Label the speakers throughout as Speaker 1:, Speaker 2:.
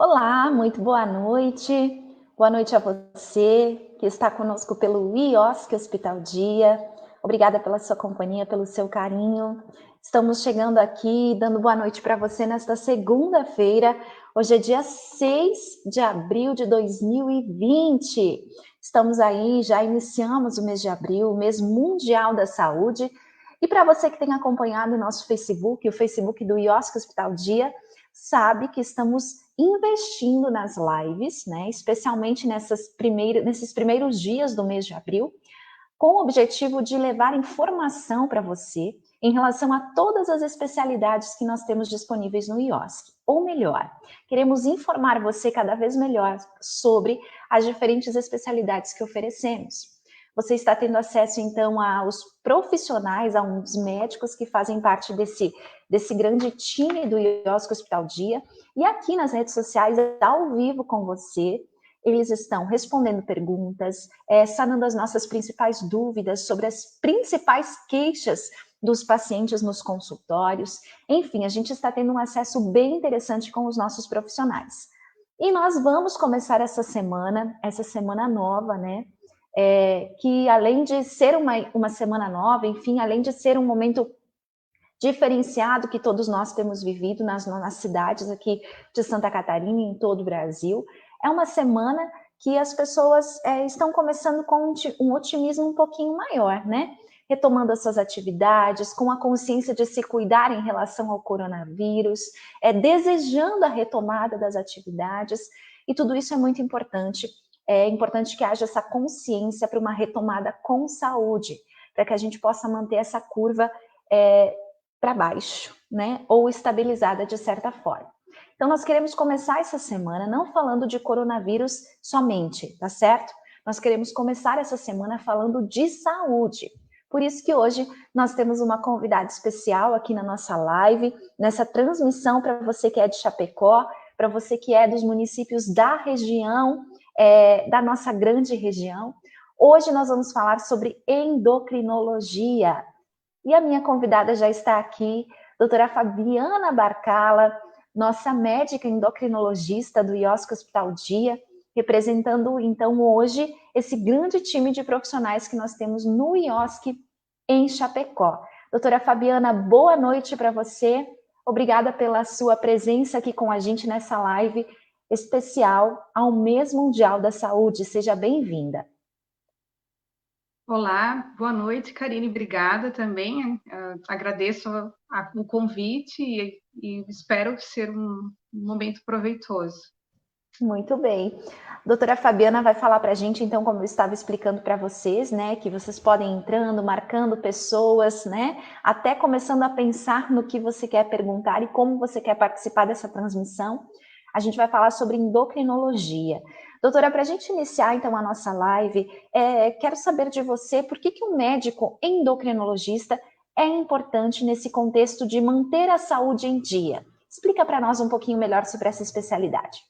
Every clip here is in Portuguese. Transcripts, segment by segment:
Speaker 1: Olá, muito boa noite. Boa noite a você que está conosco pelo IOSC Hospital Dia. Obrigada pela sua companhia, pelo seu carinho. Estamos chegando aqui, dando boa noite para você nesta segunda-feira. Hoje é dia 6 de abril de 2020. Estamos aí, já iniciamos o mês de abril, o mês mundial da saúde. E para você que tem acompanhado o nosso Facebook, o Facebook do IOSC Hospital Dia, sabe que estamos investindo nas lives, né, especialmente nesses primeiros dias do mês de abril, com o objetivo de levar informação para você em relação a todas as especialidades que nós temos disponíveis no IOSC. Ou melhor, queremos informar você cada vez melhor sobre as diferentes especialidades que oferecemos. Você está tendo acesso, então, aos profissionais, a uns médicos que fazem parte desse grande time do IOSC Hospital Dia, e aqui nas redes sociais, ao vivo com você, eles estão respondendo perguntas, sanando as nossas principais dúvidas sobre as principais queixas dos pacientes nos consultórios. Enfim, a gente está tendo um acesso bem interessante com os nossos profissionais. E nós vamos começar essa semana nova, né? Que além de ser uma semana nova, enfim, além de ser um momento diferenciado que todos nós temos vivido nas cidades aqui de Santa Catarina e em todo o Brasil, é uma semana que as pessoas estão começando com um otimismo um pouquinho maior, né? Retomando as suas atividades, com a consciência de se cuidar em relação ao coronavírus, desejando a retomada das atividades, e tudo isso é muito importante. É importante que haja essa consciência para uma retomada com saúde, para que a gente possa manter essa curva para baixo, né? Ou estabilizada de certa forma. Então, nós queremos começar essa semana não falando de coronavírus somente, tá certo? Nós queremos começar essa semana falando de saúde. Por isso que hoje nós temos uma convidada especial aqui na nossa live, nessa transmissão para você que é de Chapecó, para você que é dos municípios da região, da nossa grande região. Hoje nós vamos falar sobre endocrinologia. E a minha convidada já está aqui, doutora Fabiana Barcala, nossa médica endocrinologista do IOSC Hospital Dia, representando então hoje esse grande time de profissionais que nós temos no IOSC em Chapecó. Doutora Fabiana, boa noite para você. Obrigada pela sua presença aqui com a gente nessa live especial ao Mês Mundial da Saúde. Seja bem-vinda.
Speaker 2: Olá, boa noite, Karine, obrigada também. Agradeço o convite e espero ser um momento proveitoso.
Speaker 1: Muito bem. Doutora Fabiana vai falar para a gente, então, como eu estava explicando para vocês, né, que vocês podem ir entrando, marcando pessoas, né, até começando a pensar no que você quer perguntar e como você quer participar dessa transmissão. A gente vai falar sobre endocrinologia. Doutora, para a gente iniciar, então, a nossa live, quero saber de você por que um médico endocrinologista é importante nesse contexto de manter a saúde em dia. Explica para nós um pouquinho melhor sobre essa especialidade.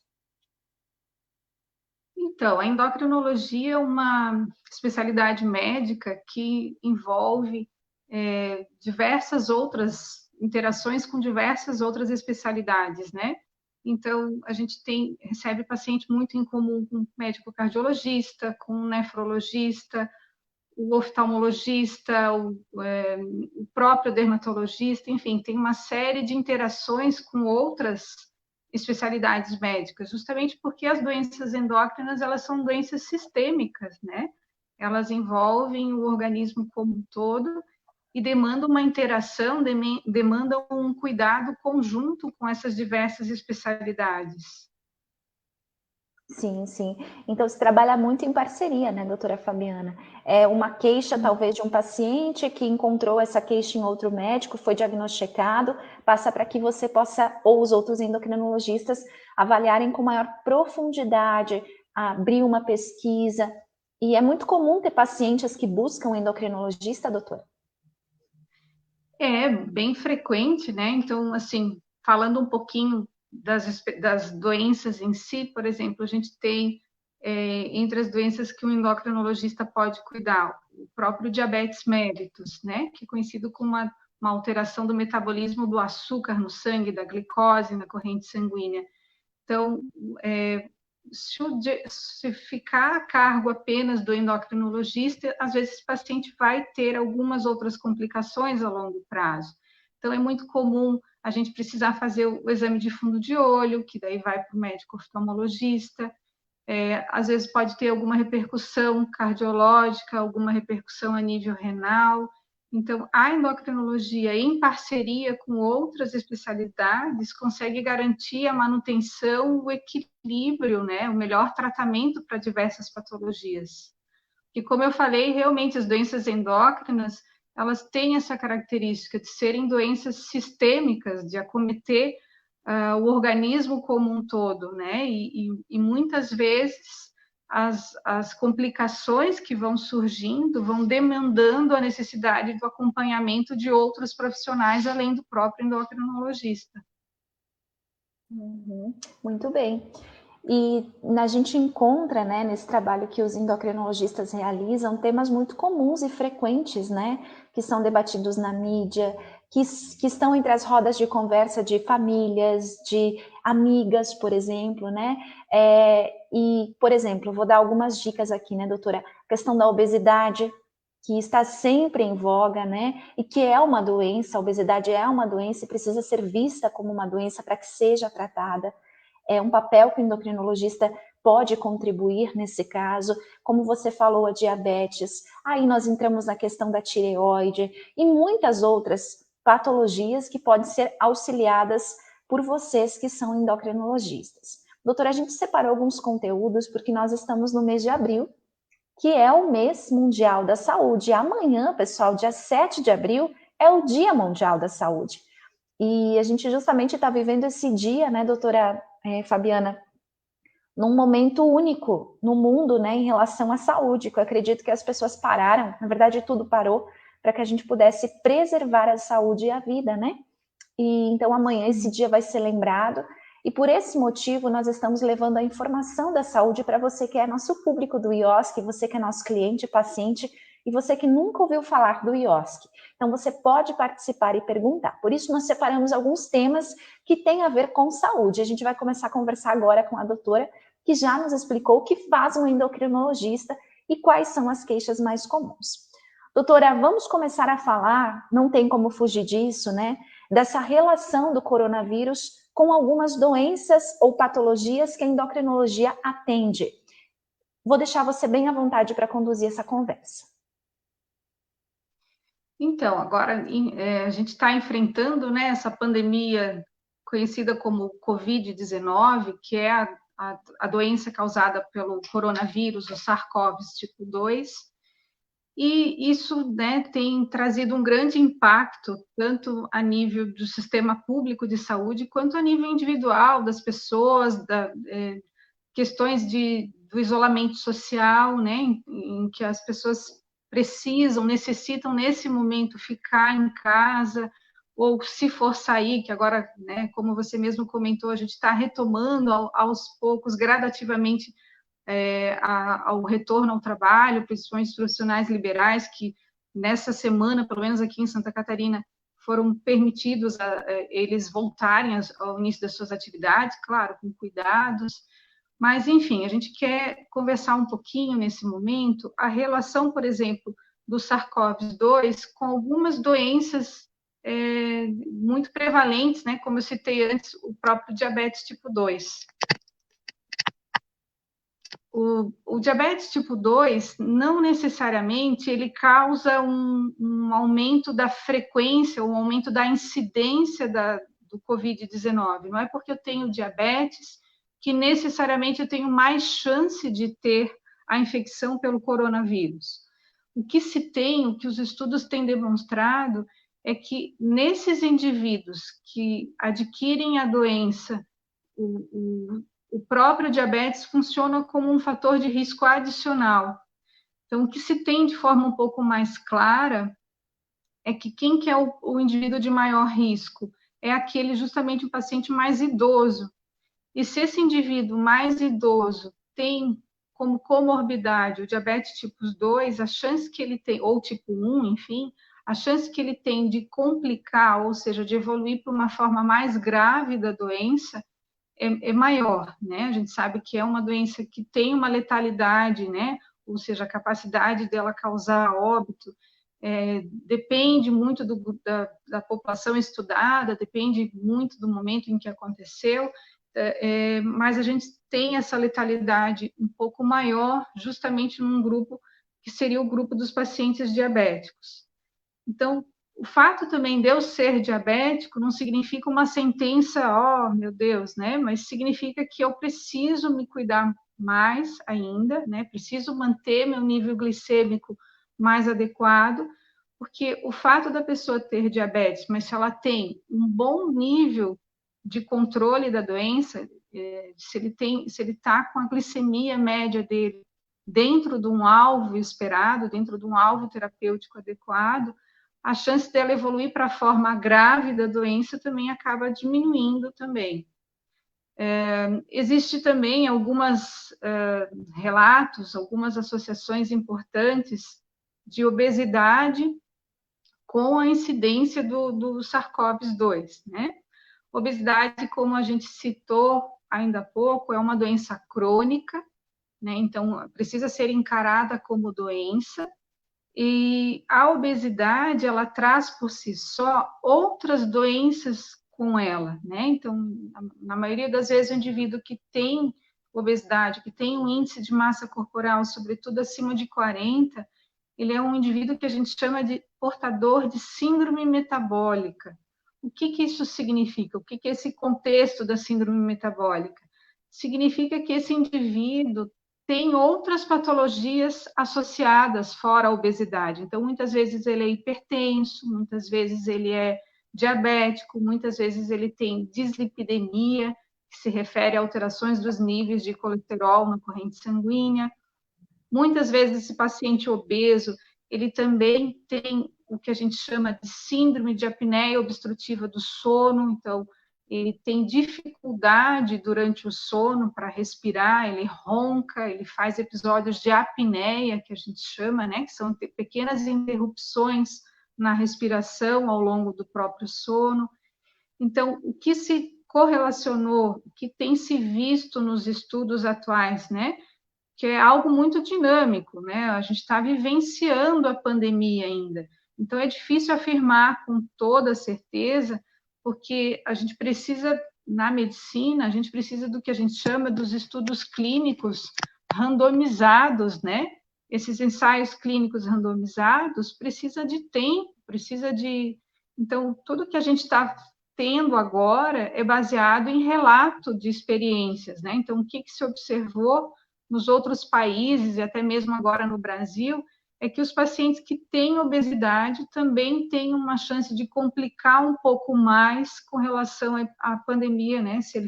Speaker 2: Então, a endocrinologia é uma especialidade médica que envolve diversas outras interações com diversas outras especialidades, né? Então, a gente recebe paciente muito em comum com médico cardiologista, com nefrologista, o oftalmologista, o próprio dermatologista, enfim, tem uma série de interações com outras especialidades médicas, justamente porque as doenças endócrinas, elas são doenças sistêmicas, né? Elas envolvem o organismo como um todo e demandam uma interação, demandam um cuidado conjunto com essas diversas especialidades.
Speaker 1: Sim, sim. Então, se trabalha muito em parceria, né, doutora Fabiana? É uma queixa, talvez, de um paciente que encontrou essa queixa em outro médico, foi diagnosticado, passa para que você possa, ou os outros endocrinologistas, avaliarem com maior profundidade, abrir uma pesquisa. E é muito comum ter pacientes que buscam endocrinologista, doutora?
Speaker 2: É bem frequente, né? Então, assim, falando um pouquinho das doenças em si, por exemplo, a gente tem entre as doenças que o endocrinologista pode cuidar, o próprio diabetes mellitus, né? Que é conhecido como uma alteração do metabolismo do açúcar no sangue, da glicose na corrente sanguínea. Então, se ficar a cargo apenas do endocrinologista, às vezes esse paciente vai ter algumas outras complicações a longo prazo. Então, é muito comum a gente precisar fazer o exame de fundo de olho, que daí vai para o médico oftalmologista. Às vezes pode ter alguma repercussão cardiológica, alguma repercussão a nível renal. Então, a endocrinologia, em parceria com outras especialidades, consegue garantir a manutenção, o equilíbrio, né, o melhor tratamento para diversas patologias. E como eu falei, realmente as doenças endócrinas, elas têm essa característica de serem doenças sistêmicas, de acometer o organismo como um todo, né? E muitas vezes as complicações que vão surgindo vão demandando a necessidade do acompanhamento de outros profissionais, além do próprio endocrinologista.
Speaker 1: Muito bem. E a gente encontra, né, nesse trabalho que os endocrinologistas realizam, temas muito comuns e frequentes, né, que são debatidos na mídia, que estão entre as rodas de conversa de famílias, de amigas, por exemplo, né, e, por exemplo, vou dar algumas dicas aqui, né, doutora, a questão da obesidade, que está sempre em voga, né, e que é uma doença, a obesidade é uma doença e precisa ser vista como uma doença para que seja tratada. É um papel que o endocrinologista pode contribuir nesse caso, como você falou, a diabetes, aí nós entramos na questão da tireoide e muitas outras patologias que podem ser auxiliadas por vocês que são endocrinologistas. Doutora, a gente separou alguns conteúdos porque nós estamos no mês de abril, que é o mês mundial da saúde. Amanhã, pessoal, dia 7 de abril, é o Dia Mundial da Saúde. E a gente justamente está vivendo esse dia, né, doutora Fabiana, num momento único no mundo, né, em relação à saúde, que eu acredito que as pessoas pararam, na verdade tudo parou, para que a gente pudesse preservar a saúde e a vida, né? E então amanhã esse dia vai ser lembrado, e por esse motivo nós estamos levando a informação da saúde para você que é nosso público do IOSC, você que é nosso cliente, paciente, e você que nunca ouviu falar do IOSC. Então você pode participar e perguntar. Por isso nós separamos alguns temas que têm a ver com saúde. A gente vai começar a conversar agora com a doutora, que já nos explicou o que faz um endocrinologista e quais são as queixas mais comuns. Doutora, vamos começar a falar, não tem como fugir disso, né? Dessa relação do coronavírus com algumas doenças ou patologias que a endocrinologia atende. Vou deixar você bem à vontade para conduzir essa conversa.
Speaker 2: Então, agora a gente está enfrentando, né, essa pandemia conhecida como Covid-19, que é a doença causada pelo coronavírus, o SARS-CoV tipo 2, e isso, né, tem trazido um grande impacto, tanto a nível do sistema público de saúde, quanto a nível individual das pessoas, questões do isolamento social, né, em que as pessoas necessitam nesse momento ficar em casa, ou se for sair, que agora, né, como você mesmo comentou, a gente está retomando aos poucos, gradativamente, ao retorno ao trabalho, principalmente os profissionais liberais, que nessa semana, pelo menos aqui em Santa Catarina, foram permitidos eles voltarem ao início das suas atividades, claro, com cuidados. Mas, enfim, a gente quer conversar um pouquinho nesse momento a relação, por exemplo, do SARS-CoV-2 com algumas doenças muito prevalentes, né? Como eu citei antes, o próprio diabetes tipo 2. O diabetes tipo 2, não necessariamente, ele causa um aumento da frequência, um aumento da incidência do Covid-19. Não é porque eu tenho diabetes que necessariamente eu tenho mais chance de ter a infecção pelo coronavírus. O que se tem, o que os estudos têm demonstrado, é que nesses indivíduos que adquirem a doença, o próprio diabetes funciona como um fator de risco adicional. Então, o que se tem de forma um pouco mais clara é que quem que é o indivíduo de maior risco? É aquele justamente o paciente mais idoso. E se esse indivíduo mais idoso tem como comorbidade o diabetes tipo 2, a chance que ele tem, ou tipo 1, enfim, a chance que ele tem de complicar, ou seja, de evoluir para uma forma mais grave da doença, é maior, né? A gente sabe que é uma doença que tem uma letalidade, né? Ou seja, a capacidade dela causar óbito depende muito da população estudada, depende muito do momento em que aconteceu, mas a gente tem essa letalidade um pouco maior justamente num grupo que seria o grupo dos pacientes diabéticos. Então, o fato também de eu ser diabético não significa uma sentença, oh, meu Deus, né? Mas significa que eu preciso me cuidar mais ainda, né? Preciso manter meu nível glicêmico mais adequado, porque o fato da pessoa ter diabetes, mas se ela tem um bom nível de controle da doença, se ele está com a glicemia média dele dentro de um alvo esperado, dentro de um alvo terapêutico adequado, a chance dela evoluir para a forma grave da doença também acaba diminuindo também. Existe também alguns relatos, algumas associações importantes de obesidade com a incidência do SARS-CoV-2, né? Obesidade, como a gente citou ainda há pouco, é uma doença crônica, né? Então, precisa ser encarada como doença, e a obesidade, ela traz por si só outras doenças com ela, né? Então, na maioria das vezes, o indivíduo que tem obesidade, que tem um índice de massa corporal, sobretudo acima de 40, ele é um indivíduo que a gente chama de portador de síndrome metabólica. O que isso significa? O que é esse contexto da síndrome metabólica? Significa que esse indivíduo tem outras patologias associadas fora a obesidade. Então, muitas vezes ele é hipertenso, muitas vezes ele é diabético, muitas vezes ele tem dislipidemia, que se refere a alterações dos níveis de colesterol na corrente sanguínea. Muitas vezes esse paciente obeso, ele também tem o que a gente chama de síndrome de apneia obstrutiva do sono, então ele tem dificuldade durante o sono para respirar, ele ronca, ele faz episódios de apneia, que a gente chama, né, que são pequenas interrupções na respiração ao longo do próprio sono. Então, o que se correlacionou, o que tem se visto nos estudos atuais, né, que é algo muito dinâmico, né? A gente está vivenciando a pandemia ainda. Então, é difícil afirmar com toda certeza, porque a gente precisa, na medicina, a gente precisa do que a gente chama dos estudos clínicos randomizados, né? Esses ensaios clínicos randomizados precisa de tempo, precisa de... Então, tudo que a gente está tendo agora é baseado em relato de experiências, né? Então, o que se observou nos outros países, e até mesmo agora no Brasil, é que os pacientes que têm obesidade também têm uma chance de complicar um pouco mais com relação à pandemia, né? Se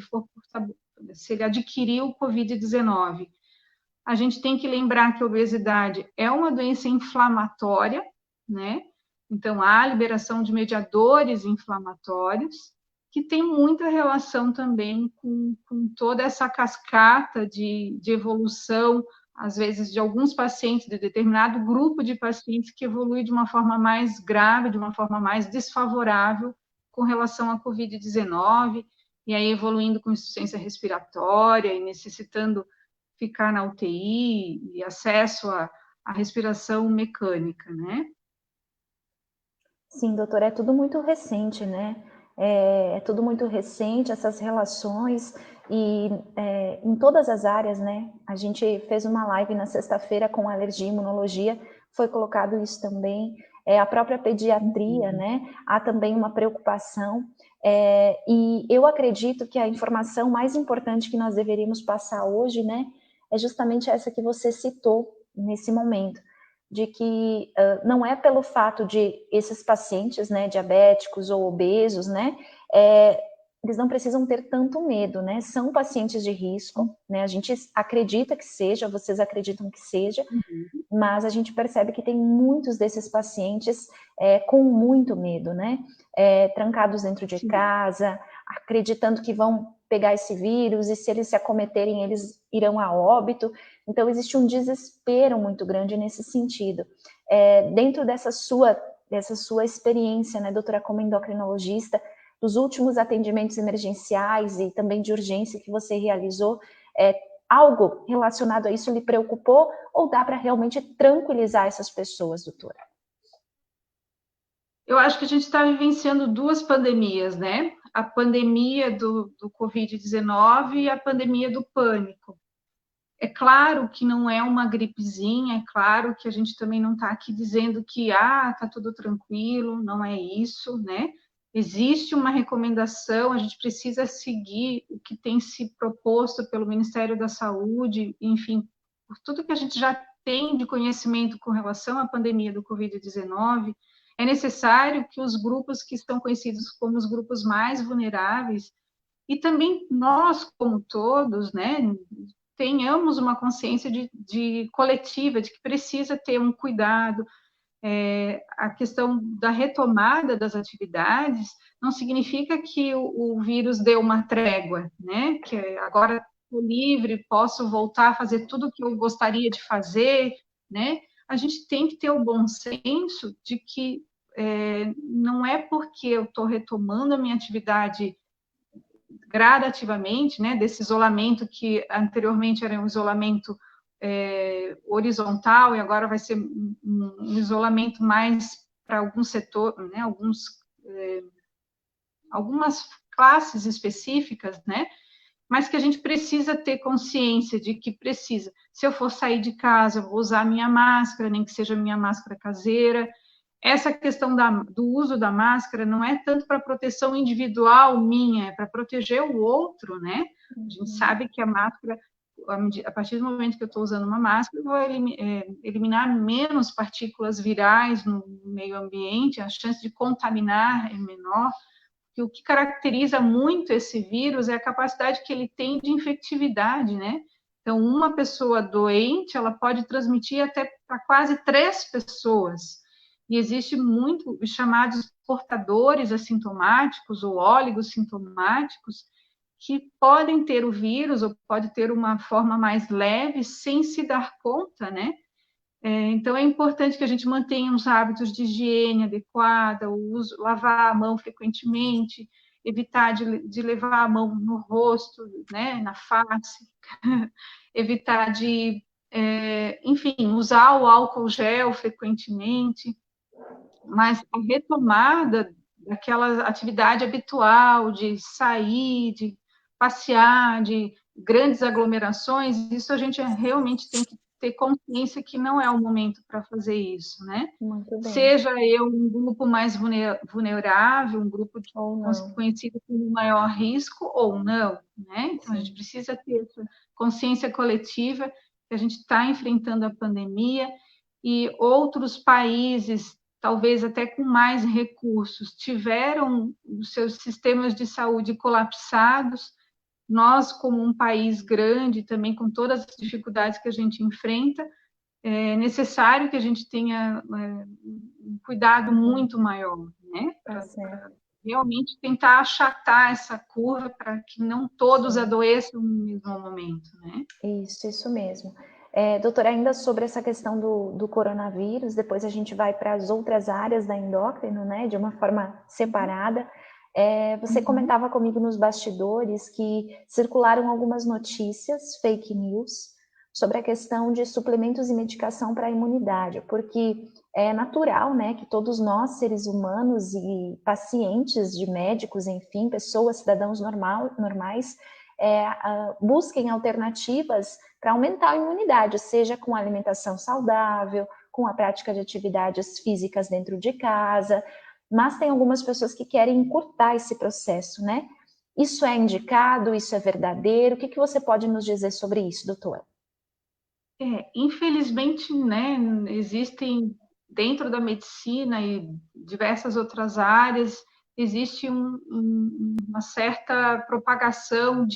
Speaker 2: ele adquirir o Covid-19. A gente tem que lembrar que a obesidade é uma doença inflamatória, né? Então, há liberação de mediadores inflamatórios, que tem muita relação também com toda essa cascata de evolução, às vezes, de alguns pacientes, de determinado grupo de pacientes que evolui de uma forma mais grave, de uma forma mais desfavorável com relação à Covid-19, e aí evoluindo com insuficiência respiratória e necessitando ficar na UTI e acesso à respiração mecânica, né?
Speaker 1: Sim, doutora, é tudo muito recente, né? É tudo muito recente, essas relações, e em todas as áreas, né? A gente fez uma live na sexta-feira com alergia e imunologia, foi colocado isso também, a própria pediatria, né? Há também uma preocupação, e eu acredito que a informação mais importante que nós deveríamos passar hoje, né? É justamente essa que você citou nesse momento, de que não é pelo fato de esses pacientes, né, diabéticos ou obesos, né, eles não precisam ter tanto medo, né, são pacientes de risco, né, a gente acredita que seja, vocês acreditam que seja, mas a gente percebe que tem muitos desses pacientes com muito medo, né, trancados dentro de casa, acreditando que vão pegar esse vírus e se eles se acometerem, eles irão a óbito. Então, existe um desespero muito grande nesse sentido. Dentro dessa sua experiência, né, doutora, como endocrinologista, dos últimos atendimentos emergenciais e também de urgência que você realizou, algo relacionado a isso lhe preocupou ou dá para realmente tranquilizar essas pessoas, doutora?
Speaker 2: Eu acho que a gente está vivenciando duas pandemias, né? A pandemia do Covid-19 e a pandemia do pânico. É claro que não é uma gripezinha, é claro que a gente também não está aqui dizendo que tá tudo tranquilo, não é isso, né? Existe uma recomendação, a gente precisa seguir o que tem se proposto pelo Ministério da Saúde, enfim, por tudo que a gente já tem de conhecimento com relação à pandemia do Covid-19, é necessário que os grupos que estão conhecidos como os grupos mais vulneráveis, e também nós como todos, né, tenhamos uma consciência de coletiva, de que precisa ter um cuidado. A questão da retomada das atividades não significa que o vírus deu uma trégua, né? Que agora estou livre, posso voltar a fazer tudo o que eu gostaria de fazer, né? A gente tem que ter o bom senso de que não é porque eu estou retomando a minha atividade gradativamente, né, desse isolamento que anteriormente era um isolamento horizontal e agora vai ser um isolamento mais para algum setor, né, algumas classes específicas, né, mas que a gente precisa ter consciência de que precisa. Se eu for sair de casa, eu vou usar minha máscara, nem que seja minha máscara caseira. Essa questão do uso da máscara não é tanto para proteção individual minha, é para proteger o outro, né? A gente sabe que a máscara, a partir do momento que eu estou usando uma máscara, eu vou eliminar menos partículas virais no meio ambiente, a chance de contaminar é menor. E o que caracteriza muito esse vírus é a capacidade que ele tem de infectividade, né? Então, uma pessoa doente, ela pode transmitir até para quase 3 pessoas. E existe muito os chamados portadores assintomáticos ou oligossintomáticos que podem ter o vírus ou pode ter uma forma mais leve sem se dar conta, né? Então, é importante que a gente mantenha uns hábitos de higiene adequada, lavar a mão frequentemente, evitar de levar a mão no rosto, né, na face, evitar de, enfim, usar o álcool gel frequentemente, mas a retomada daquela atividade habitual de sair, de passear, de grandes aglomerações, isso a gente realmente tem que ter consciência que não é o momento para fazer isso, né?
Speaker 1: Muito bem.
Speaker 2: Seja eu um grupo mais vulnerável, um grupo conhecido como maior risco ou não, né? Então, a gente precisa ter essa consciência coletiva que a gente está enfrentando a pandemia e outros países, talvez até com mais recursos, tiveram os seus sistemas de saúde colapsados. Nós, como um país grande, também com todas as dificuldades que a gente enfrenta, é necessário que a gente tenha um cuidado muito maior, né? Para realmente tentar achatar essa curva para que não todos adoeçam no mesmo momento, né?
Speaker 1: Isso mesmo. Doutora, ainda sobre essa questão do coronavírus, depois a gente vai para as outras áreas da endócrino, né, de uma forma separada. Você comentava comigo nos bastidores que circularam algumas notícias, fake news, sobre a questão de suplementos e medicação para a imunidade, porque é natural, né, que todos nós, seres humanos e pacientes de médicos, enfim, pessoas, cidadãos normais, busquem alternativas para aumentar a imunidade, seja com alimentação saudável, com a prática de atividades físicas dentro de casa, mas tem algumas pessoas que querem encurtar esse processo, né? Isso é indicado? Isso é verdadeiro? O que você pode nos dizer sobre isso, doutora?
Speaker 2: Infelizmente, né, existem dentro da medicina e diversas outras áreas, existe uma certa propagação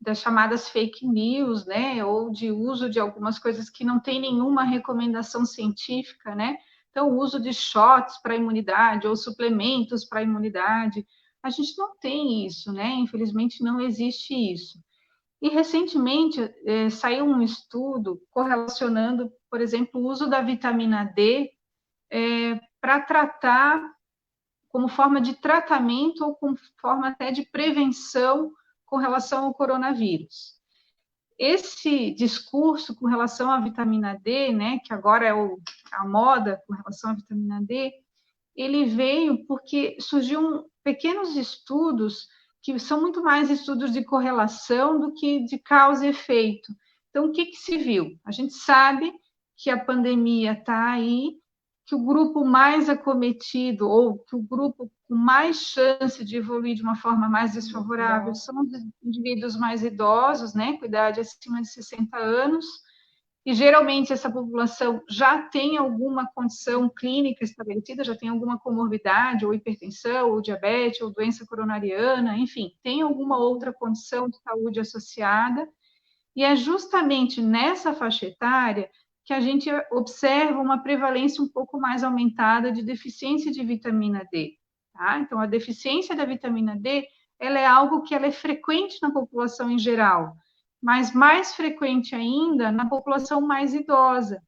Speaker 2: das chamadas fake news, né, ou de uso de algumas coisas que não tem nenhuma recomendação científica, né? Então, o uso de shots para imunidade ou suplementos para imunidade, a gente não tem isso, né? Infelizmente, não existe isso. E, recentemente, saiu um estudo correlacionando, por exemplo, o uso da vitamina D para tratar como forma de tratamento ou como forma até de prevenção com relação ao coronavírus. Esse discurso com relação à vitamina D, né, que agora é a moda com relação à vitamina D, ele veio porque surgiu pequenos estudos que são muito mais estudos de correlação do que de causa e efeito. Então, o que se viu? A gente sabe que a pandemia está aí, que o grupo mais acometido, ou que o grupo com mais chance de evoluir de uma forma mais desfavorável, são os indivíduos mais idosos, né, com idade acima de 60 anos, e geralmente essa população já tem alguma condição clínica estabelecida, já tem alguma comorbidade, ou hipertensão, ou diabetes, ou doença coronariana, enfim, tem alguma outra condição de saúde associada, e é justamente nessa faixa etária que a gente observa uma prevalência um pouco mais aumentada de deficiência de vitamina D. Tá? Então, a deficiência da vitamina D, ela é algo que ela é frequente na população em geral, mas mais frequente ainda na população mais idosa.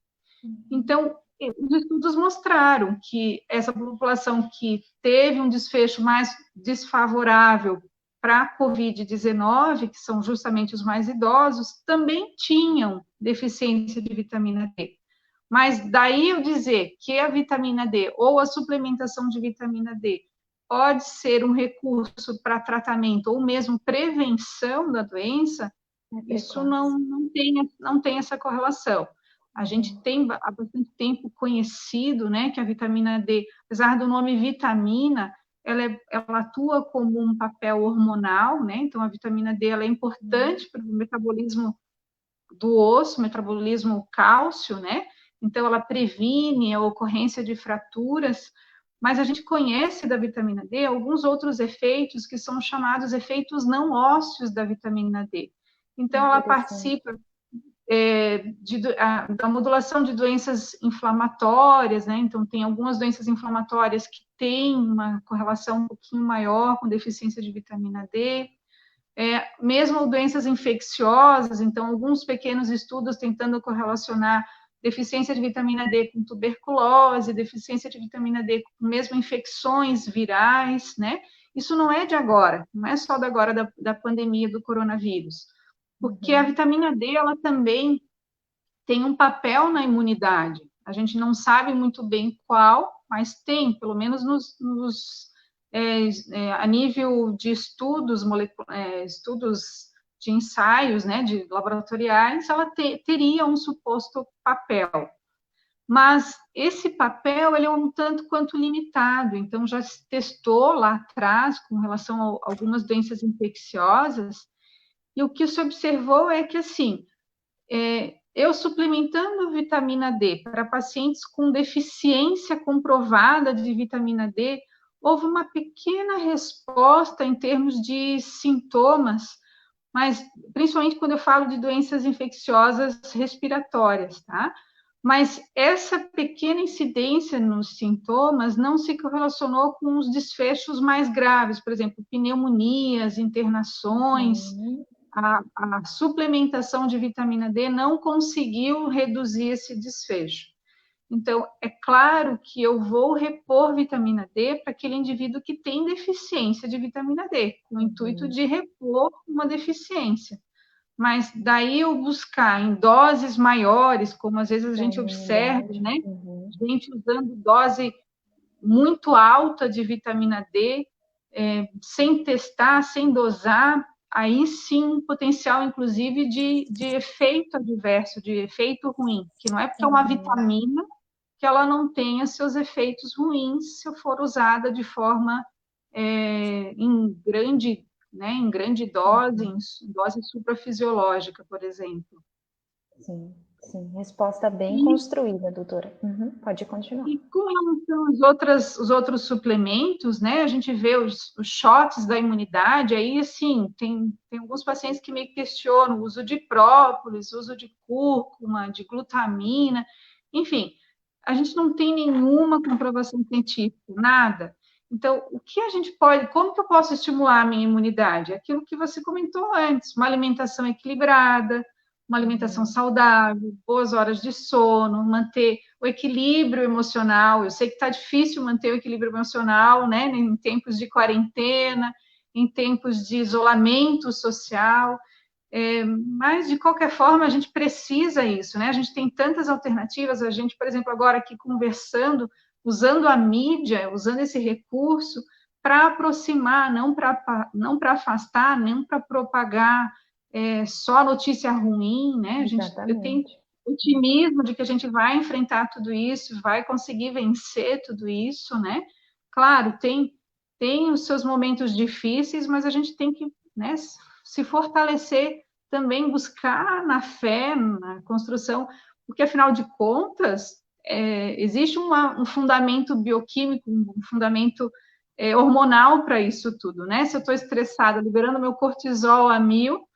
Speaker 2: Então, os estudos mostraram que essa população que teve um desfecho mais desfavorável para a Covid-19, que são justamente os mais idosos, também tinham deficiência de vitamina D. Mas daí eu dizer que a vitamina D ou a suplementação de vitamina D pode ser um recurso para tratamento ou mesmo prevenção da doença, isso não tem essa correlação. A gente tem há bastante tempo conhecido, né, que a vitamina D, apesar do nome vitamina, ela atua como um papel hormonal, né? Então a vitamina D ela é importante para o metabolismo do osso, metabolismo cálcio, né? Então ela previne a ocorrência de fraturas, mas a gente conhece da vitamina D alguns outros efeitos que são chamados efeitos não ósseos da vitamina D. Então ela participa da modulação de doenças inflamatórias, né? Então, tem algumas doenças inflamatórias que têm uma correlação um pouquinho maior com deficiência de vitamina D, mesmo doenças infecciosas, então, alguns pequenos estudos tentando correlacionar deficiência de vitamina D com tuberculose, deficiência de vitamina D com mesmo infecções virais, né? Isso não é de agora, não é só de agora da pandemia do coronavírus, porque a vitamina D, ela também tem um papel na imunidade. A gente não sabe muito bem qual, mas tem, pelo menos a nível de estudos, estudos de ensaios, né, de laboratoriais, ela teria um suposto papel. Mas esse papel, ele é um tanto quanto limitado, então já se testou lá atrás com relação a algumas doenças infecciosas, e o que se observou é que, assim, eu suplementando vitamina D para pacientes com deficiência comprovada de vitamina D, houve uma pequena resposta em termos de sintomas, mas principalmente quando eu falo de doenças infecciosas respiratórias, tá? Mas essa pequena incidência nos sintomas não se correlacionou com os desfechos mais graves, por exemplo, pneumonias, internações. A suplementação de vitamina D não conseguiu reduzir esse desfecho. Então, é claro que eu vou repor vitamina D para aquele indivíduo que tem deficiência de vitamina D, com o intuito de repor uma deficiência. Mas daí eu buscar em doses maiores, como às vezes a gente observa, né? Gente usando dose muito alta de vitamina D, sem testar, sem dosar, aí sim um potencial, inclusive, de efeito adverso, de efeito ruim, que não é porque é uma vitamina que ela não tenha seus efeitos ruins se for usada de forma em grande dose, em dose suprafisiológica, por exemplo.
Speaker 1: Sim, sim. Resposta bem construída, doutora. Pode continuar.
Speaker 2: E com relação aos outros suplementos, né, a gente vê os shots da imunidade, aí, assim, tem alguns pacientes que me questionam o uso de própolis, o uso de cúrcuma, de glutamina, enfim, a gente não tem nenhuma comprovação científica, nada. Então, o que a gente pode, como que eu posso estimular a minha imunidade? Aquilo que você comentou antes, uma alimentação equilibrada, uma alimentação saudável, boas horas de sono, manter o equilíbrio emocional. Eu sei que está difícil manter o equilíbrio emocional, né, em tempos de quarentena, em tempos de isolamento social, mas de qualquer forma a gente precisa isso, né? A gente tem tantas alternativas, a gente, por exemplo, agora aqui conversando, usando a mídia, usando esse recurso para aproximar, não para afastar, nem para propagar só notícia ruim, né? Eu tenho
Speaker 1: Exatamente.
Speaker 2: otimismo de que a gente vai enfrentar tudo isso, vai conseguir vencer tudo isso, né? Claro, tem os seus momentos difíceis, mas a gente tem que, né, se fortalecer também, buscar na fé, na construção, porque afinal de contas existe um fundamento bioquímico, um fundamento hormonal para isso tudo, né? Se eu estou estressada, liberando meu cortisol a mil,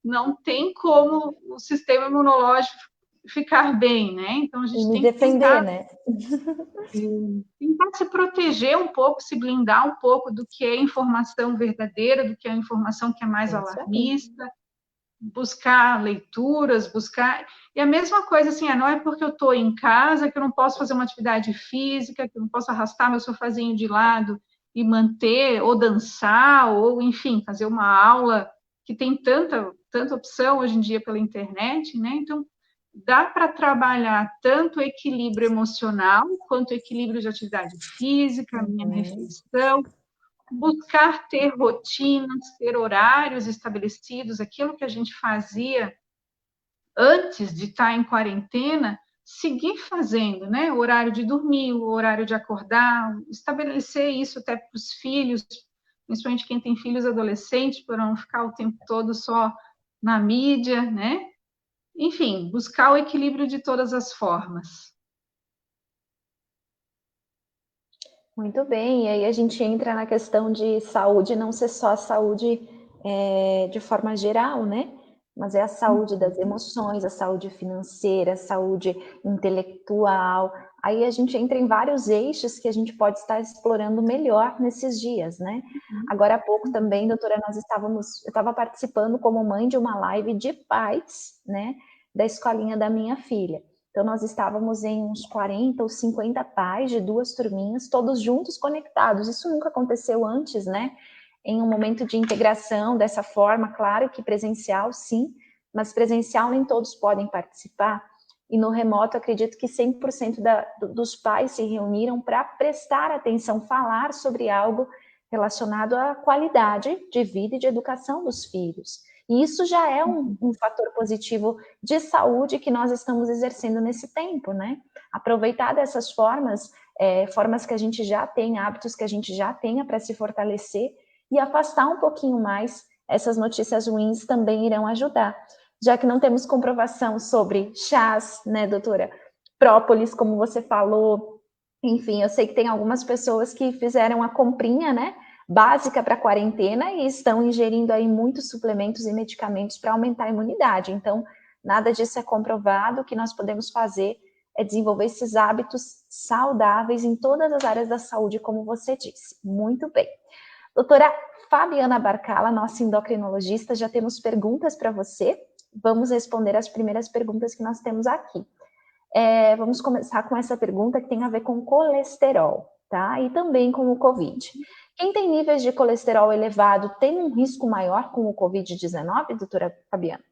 Speaker 2: não tem como o sistema imunológico ficar bem, né? Então a
Speaker 1: E
Speaker 2: gente
Speaker 1: me
Speaker 2: tem que
Speaker 1: defender,
Speaker 2: tentar
Speaker 1: né?
Speaker 2: se proteger um pouco, se blindar um pouco do que é informação verdadeira, do que é informação que é mais
Speaker 1: É isso aí.
Speaker 2: alarmista, buscar leituras, buscar. E a mesma coisa assim, não é porque eu estou em casa que eu não posso fazer uma atividade física, que eu não posso arrastar meu sofazinho de lado e manter, ou dançar, ou, enfim, fazer uma aula que tem tanta opção hoje em dia pela internet, né? Então, dá para trabalhar tanto o equilíbrio emocional quanto o equilíbrio de atividade física, minha
Speaker 1: Uhum.
Speaker 2: refeição, buscar ter rotinas, ter horários estabelecidos, aquilo que a gente fazia antes de estar em quarentena, seguir fazendo, né? O horário de dormir, o horário de acordar, estabelecer isso até para os filhos, principalmente quem tem filhos adolescentes, para não ficar o tempo todo só na mídia, né? Enfim, buscar o equilíbrio de todas as formas.
Speaker 1: Muito bem, e aí a gente entra na questão de saúde não ser só a saúde de forma geral, né? Mas é a saúde das emoções, a saúde financeira, a saúde intelectual. Aí a gente entra em vários eixos que a gente pode estar explorando melhor nesses dias, né? Agora há pouco também, doutora, eu estava participando como mãe de uma live de pais, né? Da escolinha da minha filha. Então, nós estávamos em uns 40 ou 50 pais de duas turminhas, todos juntos conectados. Isso nunca aconteceu antes, né? Em um momento de integração dessa forma, claro que presencial, sim, mas presencial nem todos podem participar. E no remoto, acredito que 100% dos pais se reuniram para prestar atenção, falar sobre algo relacionado à qualidade de vida e de educação dos filhos. E isso já é um fator positivo de saúde que nós estamos exercendo nesse tempo, né? Aproveitar dessas formas, formas que a gente já tem, hábitos que a gente já tenha para se fortalecer e afastar um pouquinho mais essas notícias ruins também irão ajudar. Já que não temos comprovação sobre chás, né, doutora? Própolis, como você falou. Enfim, eu sei que tem algumas pessoas que fizeram a comprinha, né? Básica para a quarentena e estão ingerindo aí muitos suplementos e medicamentos para aumentar a imunidade. Então, nada disso é comprovado. O que nós podemos fazer é desenvolver esses hábitos saudáveis em todas as áreas da saúde, como você disse. Muito bem. Doutora Fabiana Barcala, nossa endocrinologista, já temos perguntas para você. Vamos responder as primeiras perguntas que nós temos aqui. Vamos começar com essa pergunta que tem a ver com colesterol, tá? E também com o Covid. Quem tem níveis de colesterol elevado tem um risco maior com o Covid-19, doutora Fabiana?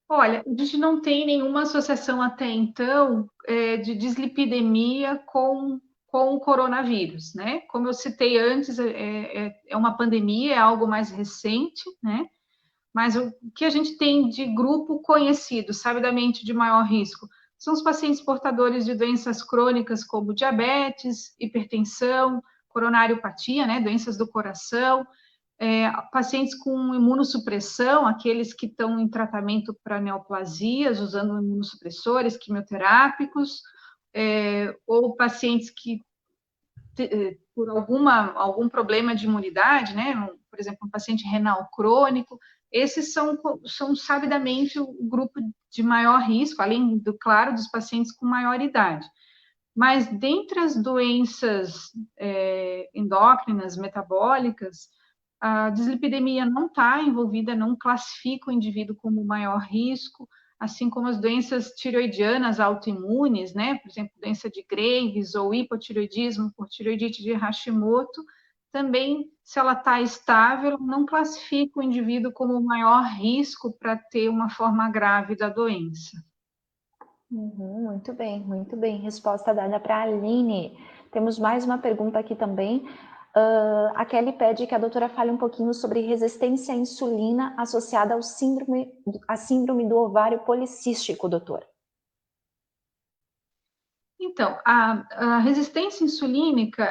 Speaker 2: Olha, a gente não tem nenhuma associação até então de dislipidemia com o coronavírus, né? Como eu citei antes, é uma pandemia, é algo mais recente, né? Mas o que a gente tem de grupo conhecido, sabidamente de maior risco, são os pacientes portadores de doenças crônicas como diabetes, hipertensão, coronariopatia, né? Doenças do coração, pacientes com imunossupressão, aqueles que estão em tratamento para neoplasias, usando imunossupressores quimioterápicos, ou pacientes que, por algum problema de imunidade, né, por exemplo, um paciente renal crônico, esses são sabidamente o grupo de maior risco, além, claro, dos pacientes com maior idade. Mas, dentre as doenças endócrinas, metabólicas, A dislipidemia não está envolvida, não classifica o indivíduo como maior risco, assim como as doenças tireoidianas autoimunes, né? Por exemplo, doença de Graves ou hipotireoidismo por tireoidite de Hashimoto, também, se ela está estável, não classifica o indivíduo como maior risco para ter uma forma grave da doença.
Speaker 1: Muito bem, muito bem. Resposta dada para a Aline. Temos mais uma pergunta aqui também. A Kelly pede que a doutora fale um pouquinho sobre resistência à insulina associada à síndrome do ovário policístico, doutora.
Speaker 2: Então, a resistência insulínica,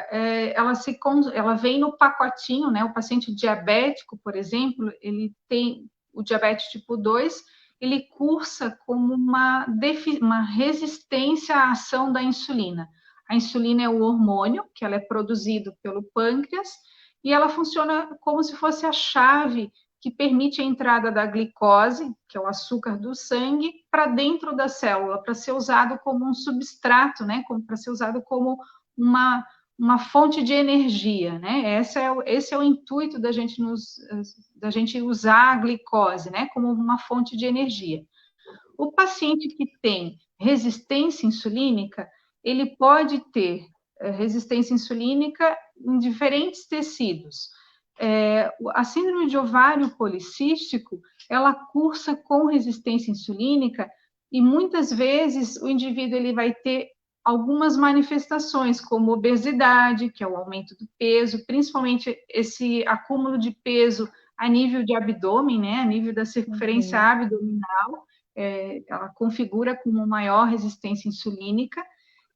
Speaker 2: ela vem no pacotinho, né? O paciente diabético, por exemplo, ele tem o diabetes tipo 2, ele cursa como uma resistência à ação da insulina. A insulina é o hormônio, que ela é produzido pelo pâncreas, e ela funciona como se fosse a chave que permite a entrada da glicose, que é o açúcar do sangue, para dentro da célula, para ser usado como um substrato, né? Para ser usado como uma fonte de energia, né? Esse é o intuito da gente usar a glicose, né? Como uma fonte de energia. O paciente que tem resistência insulínica, ele pode ter resistência insulínica em diferentes tecidos. A síndrome de ovário policístico, ela cursa com resistência insulínica e muitas vezes o indivíduo ele vai ter algumas manifestações, como obesidade, que é o aumento do peso, principalmente esse acúmulo de peso a nível de abdômen, né, a nível da circunferência abdominal, ela configura como maior resistência insulínica,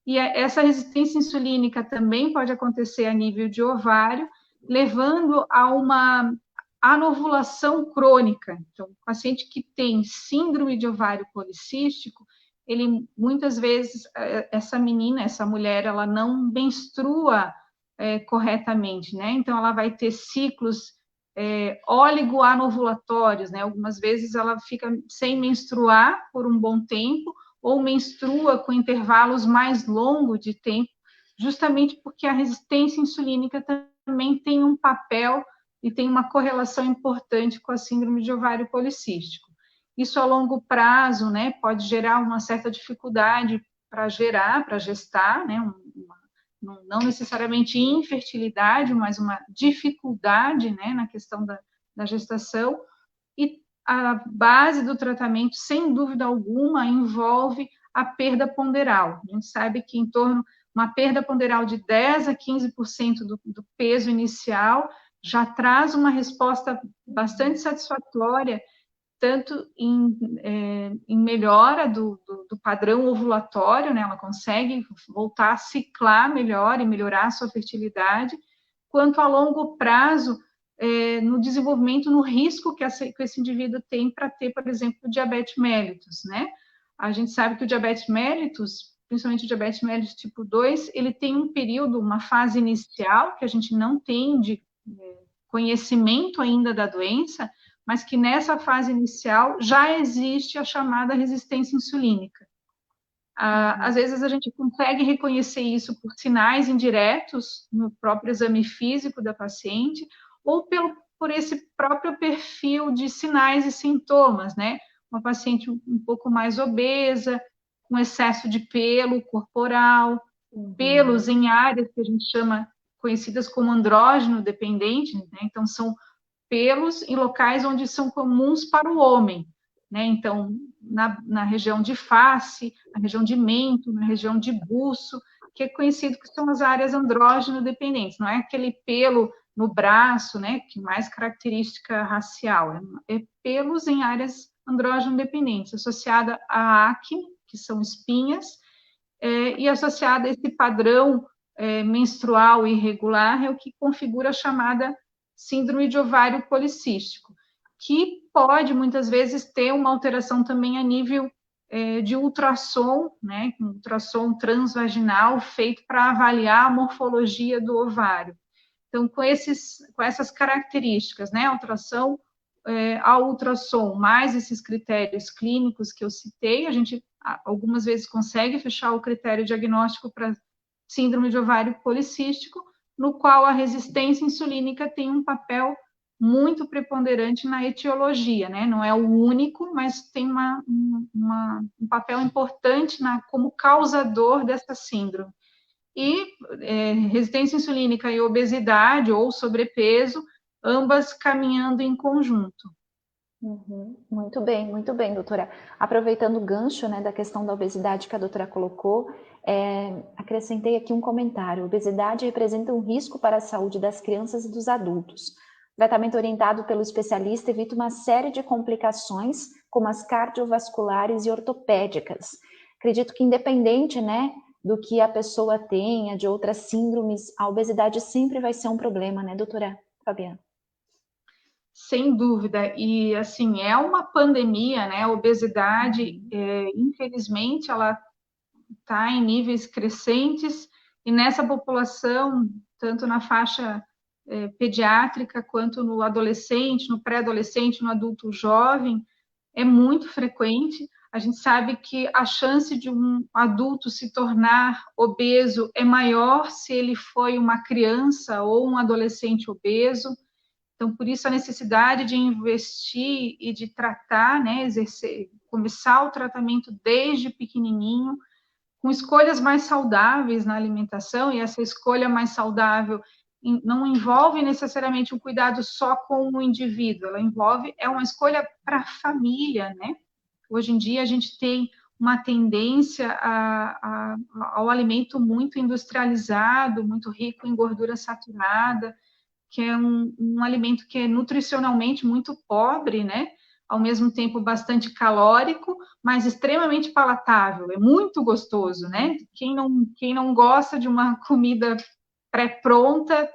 Speaker 2: e essa resistência insulínica também pode acontecer a nível de ovário, levando a uma anovulação crônica. Então, o paciente que tem síndrome de ovário policístico, ele muitas vezes, essa mulher, ela não menstrua corretamente, né? Então, ela vai ter ciclos oligoanovulatórios, né? Algumas vezes ela fica sem menstruar por um bom tempo, ou menstrua com intervalos mais longos de tempo, justamente porque a resistência insulínica também tem um papel e tem uma correlação importante com a síndrome de ovário policístico. Isso a longo prazo, né, pode gerar uma certa dificuldade para gestar, né, não necessariamente infertilidade, mas uma dificuldade, né, na questão da gestação. E a base do tratamento, sem dúvida alguma, envolve a perda ponderal. A gente sabe que em torno uma perda ponderal de 10 a 15% do peso inicial já traz uma resposta bastante satisfatória, tanto em melhora do padrão ovulatório, né? Ela consegue voltar a ciclar melhor e melhorar a sua fertilidade, quanto a longo prazo, no desenvolvimento, no risco que esse indivíduo tem para ter, por exemplo, o diabetes mellitus, né? A gente sabe que o diabetes mellitus, principalmente o diabetes mellitus tipo 2, ele tem um período, uma fase inicial, que a gente não tem de conhecimento ainda da doença, mas que nessa fase inicial já existe a chamada resistência insulínica. Às vezes a gente consegue reconhecer isso por sinais indiretos no próprio exame físico da paciente, ou por esse próprio perfil de sinais e sintomas, né? Uma paciente um pouco mais obesa, com excesso de pelo corporal, pelos em áreas que a gente chama, conhecidas como andrógeno dependente, né? Então, são pelos em locais onde são comuns para o homem, né? Então, na região de face, na região de mento, na região de buço, que é conhecido que são as áreas andrógeno dependentes, não é aquele pelo no braço, né, que mais característica racial, é pelos em áreas andrógeno dependentes, associada a acne, que são espinhas, e associada a esse padrão menstrual irregular, é o que configura a chamada síndrome de ovário policístico, que pode, muitas vezes, ter uma alteração também a nível de ultrassom, né, um ultrassom transvaginal feito para avaliar a morfologia do ovário. Então, com essas características, né, alteração ao ultrassom, mais esses critérios clínicos que eu citei, a gente algumas vezes consegue fechar o critério diagnóstico para síndrome de ovário policístico, no qual a resistência insulínica tem um papel muito preponderante na etiologia, né? Não é o único, mas tem um papel importante como causador dessa síndrome. E resistência insulínica e obesidade ou sobrepeso, ambas caminhando em conjunto.
Speaker 1: Muito bem, doutora. Aproveitando o gancho, né, da questão da obesidade que a doutora colocou, acrescentei aqui um comentário. Obesidade representa um risco para a saúde das crianças e dos adultos. O tratamento orientado pelo especialista evita uma série de complicações, como as cardiovasculares e ortopédicas. Acredito que independente, né, do que a pessoa tenha, de outras síndromes, a obesidade sempre vai ser um problema, né, doutora Fabiana?
Speaker 2: Sem dúvida, e assim, é uma pandemia, né? A obesidade, infelizmente, ela está em níveis crescentes, e nessa população, tanto na faixa pediátrica, quanto no adolescente, no pré-adolescente, no adulto jovem, é muito frequente. A gente sabe que a chance de um adulto se tornar obeso é maior se ele foi uma criança ou um adolescente obeso. Então, por isso a necessidade de investir e de tratar, né, começar o tratamento desde pequenininho, com escolhas mais saudáveis na alimentação, e essa escolha mais saudável não envolve necessariamente um cuidado só com o indivíduo, ela envolve, uma escolha para a família, né? Hoje em dia a gente tem uma tendência ao alimento muito industrializado, muito rico em gordura saturada, que é um alimento que é nutricionalmente muito pobre, né? Ao mesmo tempo bastante calórico, mas extremamente palatável, é muito gostoso, né? Quem não gosta de uma comida pré-pronta,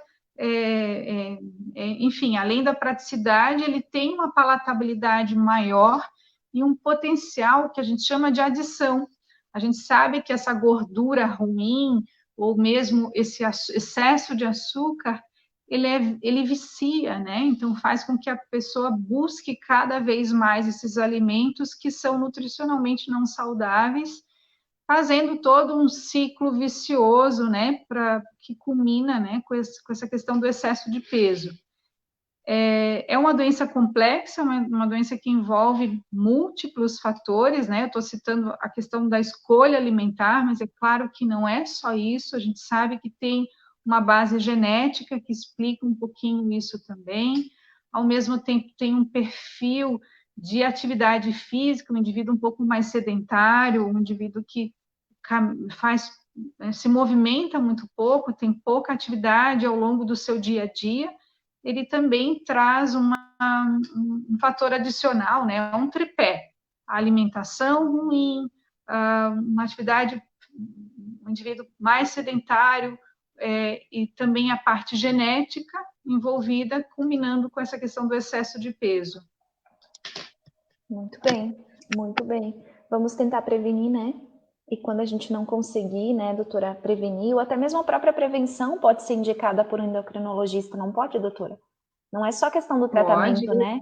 Speaker 2: enfim, além da praticidade, ele tem uma palatabilidade maior e um potencial que a gente chama de adição. A gente sabe que essa gordura ruim, ou mesmo esse excesso de açúcar, ele vicia, né? Então faz com que a pessoa busque cada vez mais esses alimentos que são nutricionalmente não saudáveis, fazendo todo um ciclo vicioso, né? Que culmina, né? Com essa questão do excesso de peso. É uma doença complexa, uma doença que envolve múltiplos fatores, né? Eu estou citando a questão da escolha alimentar, mas é claro que não é só isso, a gente sabe que tem uma base genética que explica um pouquinho isso também. Ao mesmo tempo, tem um perfil de atividade física, um indivíduo um pouco mais sedentário, um indivíduo que se movimenta muito pouco, tem pouca atividade ao longo do seu dia a dia. Ele também traz um fator adicional, né? Um tripé. A alimentação ruim, uma atividade, um indivíduo mais sedentário, e também a parte genética envolvida, culminando com essa questão do excesso de peso.
Speaker 1: Muito bem, muito bem. Vamos tentar prevenir, né? E quando a gente não conseguir, né, doutora, prevenir, ou até mesmo a própria prevenção pode ser indicada por um endocrinologista, não pode, doutora? Não é só questão do tratamento,
Speaker 2: pode,
Speaker 1: né?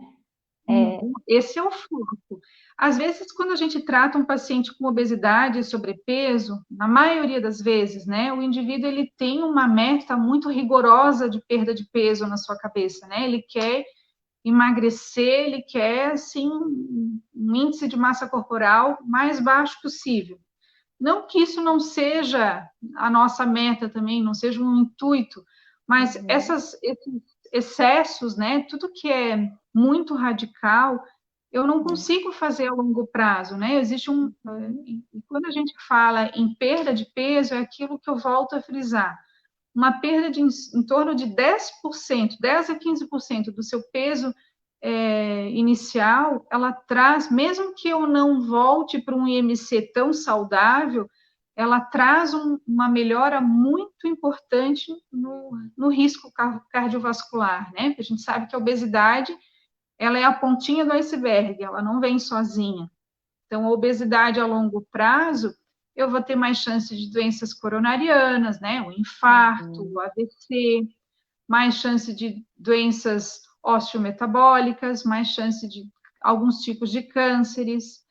Speaker 2: Esse é o foco. Às vezes, quando a gente trata um paciente com obesidade e sobrepeso, na maioria das vezes, né, o indivíduo ele tem uma meta muito rigorosa de perda de peso na sua cabeça, né? Ele quer emagrecer, ele quer, assim, um índice de massa corporal mais baixo possível. Não que isso não seja a nossa meta também, não seja um intuito, mas esses excessos, né, tudo que é muito radical, eu não consigo fazer a longo prazo, né? Existe quando a gente fala em perda de peso, é aquilo que eu volto a frisar. Uma perda de em torno de 10%, 10 a 15% do seu peso inicial, ela traz, mesmo que eu não volte para um IMC tão saudável, ela traz uma melhora muito importante no risco cardiovascular, né? Porque a gente sabe que a obesidade, ela é a pontinha do iceberg, ela não vem sozinha. Então, a obesidade a longo prazo, eu vou ter mais chances de doenças coronarianas, né? O infarto, o AVC, mais chance de doenças osteometabólicas, mais chance de alguns tipos de cânceres,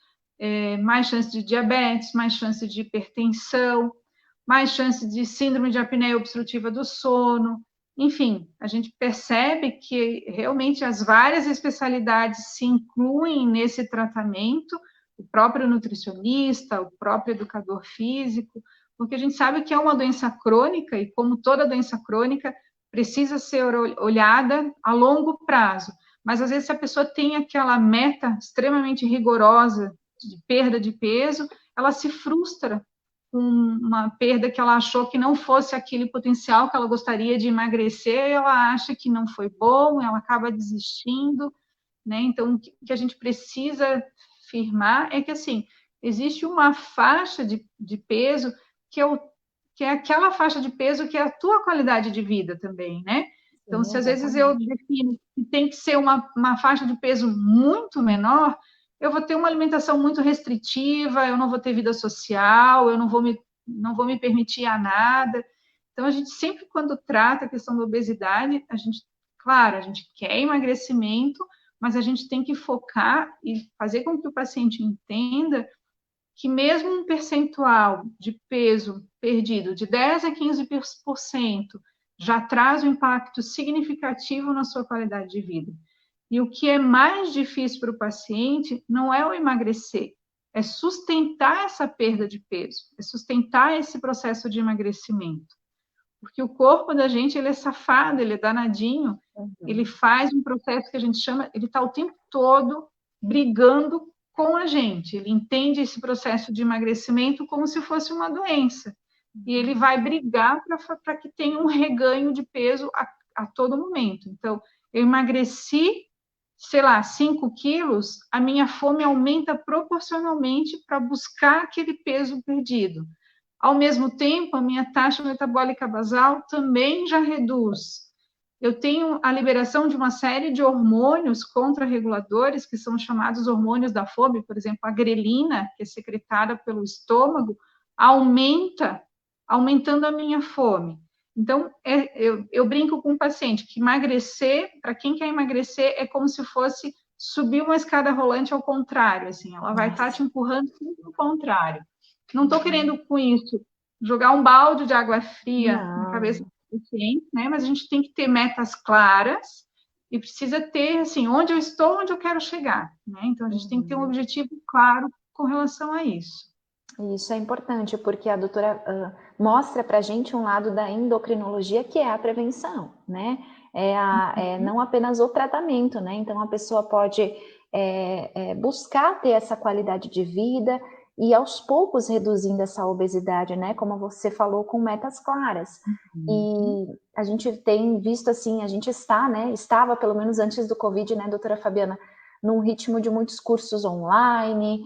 Speaker 2: mais chance de diabetes, mais chance de hipertensão, mais chance de síndrome de apneia obstrutiva do sono. Enfim, a gente percebe que realmente as várias especialidades se incluem nesse tratamento, o próprio nutricionista, o próprio educador físico, porque a gente sabe que é uma doença crônica e, como toda doença crônica, precisa ser olhada a longo prazo. Mas, às vezes, se a pessoa tem aquela meta extremamente rigorosa de perda de peso, ela se frustra com uma perda que ela achou que não fosse aquele potencial que ela gostaria de emagrecer, ela acha que não foi bom, ela acaba desistindo, né? Então, o que a gente precisa afirmar é que, assim, existe uma faixa de peso que é aquela faixa de peso que é a tua qualidade de vida também, né? Então,
Speaker 1: Sim,
Speaker 2: se às vezes
Speaker 1: exatamente.
Speaker 2: eu defino que tem que ser uma faixa de peso muito menor, eu vou ter uma alimentação muito restritiva, eu não vou ter vida social, eu não vou me permitir a nada. Então, a gente sempre, quando trata a questão da obesidade, claro, a gente quer emagrecimento, mas a gente tem que focar e fazer com que o paciente entenda que mesmo um percentual de peso perdido de 10 a 15% já traz um impacto significativo na sua qualidade de vida. E o que é mais difícil para o paciente não é o emagrecer, é sustentar essa perda de peso, é sustentar esse processo de emagrecimento. Porque o corpo da gente, ele é safado, ele é danadinho, ele faz um processo que a gente chama, ele está o tempo todo brigando com a gente, ele entende esse processo de emagrecimento como se fosse uma doença, e ele vai brigar para que tenha um reganho de peso a todo momento. Então, eu emagreci, sei lá, 5 quilos, a minha fome aumenta proporcionalmente para buscar aquele peso perdido. Ao mesmo tempo, a minha taxa metabólica basal também já reduz. Eu tenho a liberação de uma série de hormônios contrarreguladores, que são chamados hormônios da fome, por exemplo, a grelina, que é secretada pelo estômago, aumentando a minha fome. Então, eu brinco com o paciente que emagrecer, para quem quer emagrecer, é como se fosse subir uma escada rolante ao contrário, assim, ela vai estar te empurrando sempre ao contrário. Não estou querendo com isso jogar um balde de água fria na cabeça do paciente, né? Mas a gente tem que ter metas claras e precisa ter, assim, onde eu estou, onde eu quero chegar, né? Então, a gente tem que ter um objetivo claro com relação a isso.
Speaker 1: Isso é importante, porque a doutora mostra para a gente um lado da endocrinologia, que é a prevenção, né? Não apenas o tratamento, né? Então, a pessoa pode buscar ter essa qualidade de vida e, aos poucos, reduzindo essa obesidade, né? Como você falou, com metas claras. E a gente tem visto, assim, a gente estava, pelo menos antes do Covid, né, doutora Fabiana, num ritmo de muitos cursos online,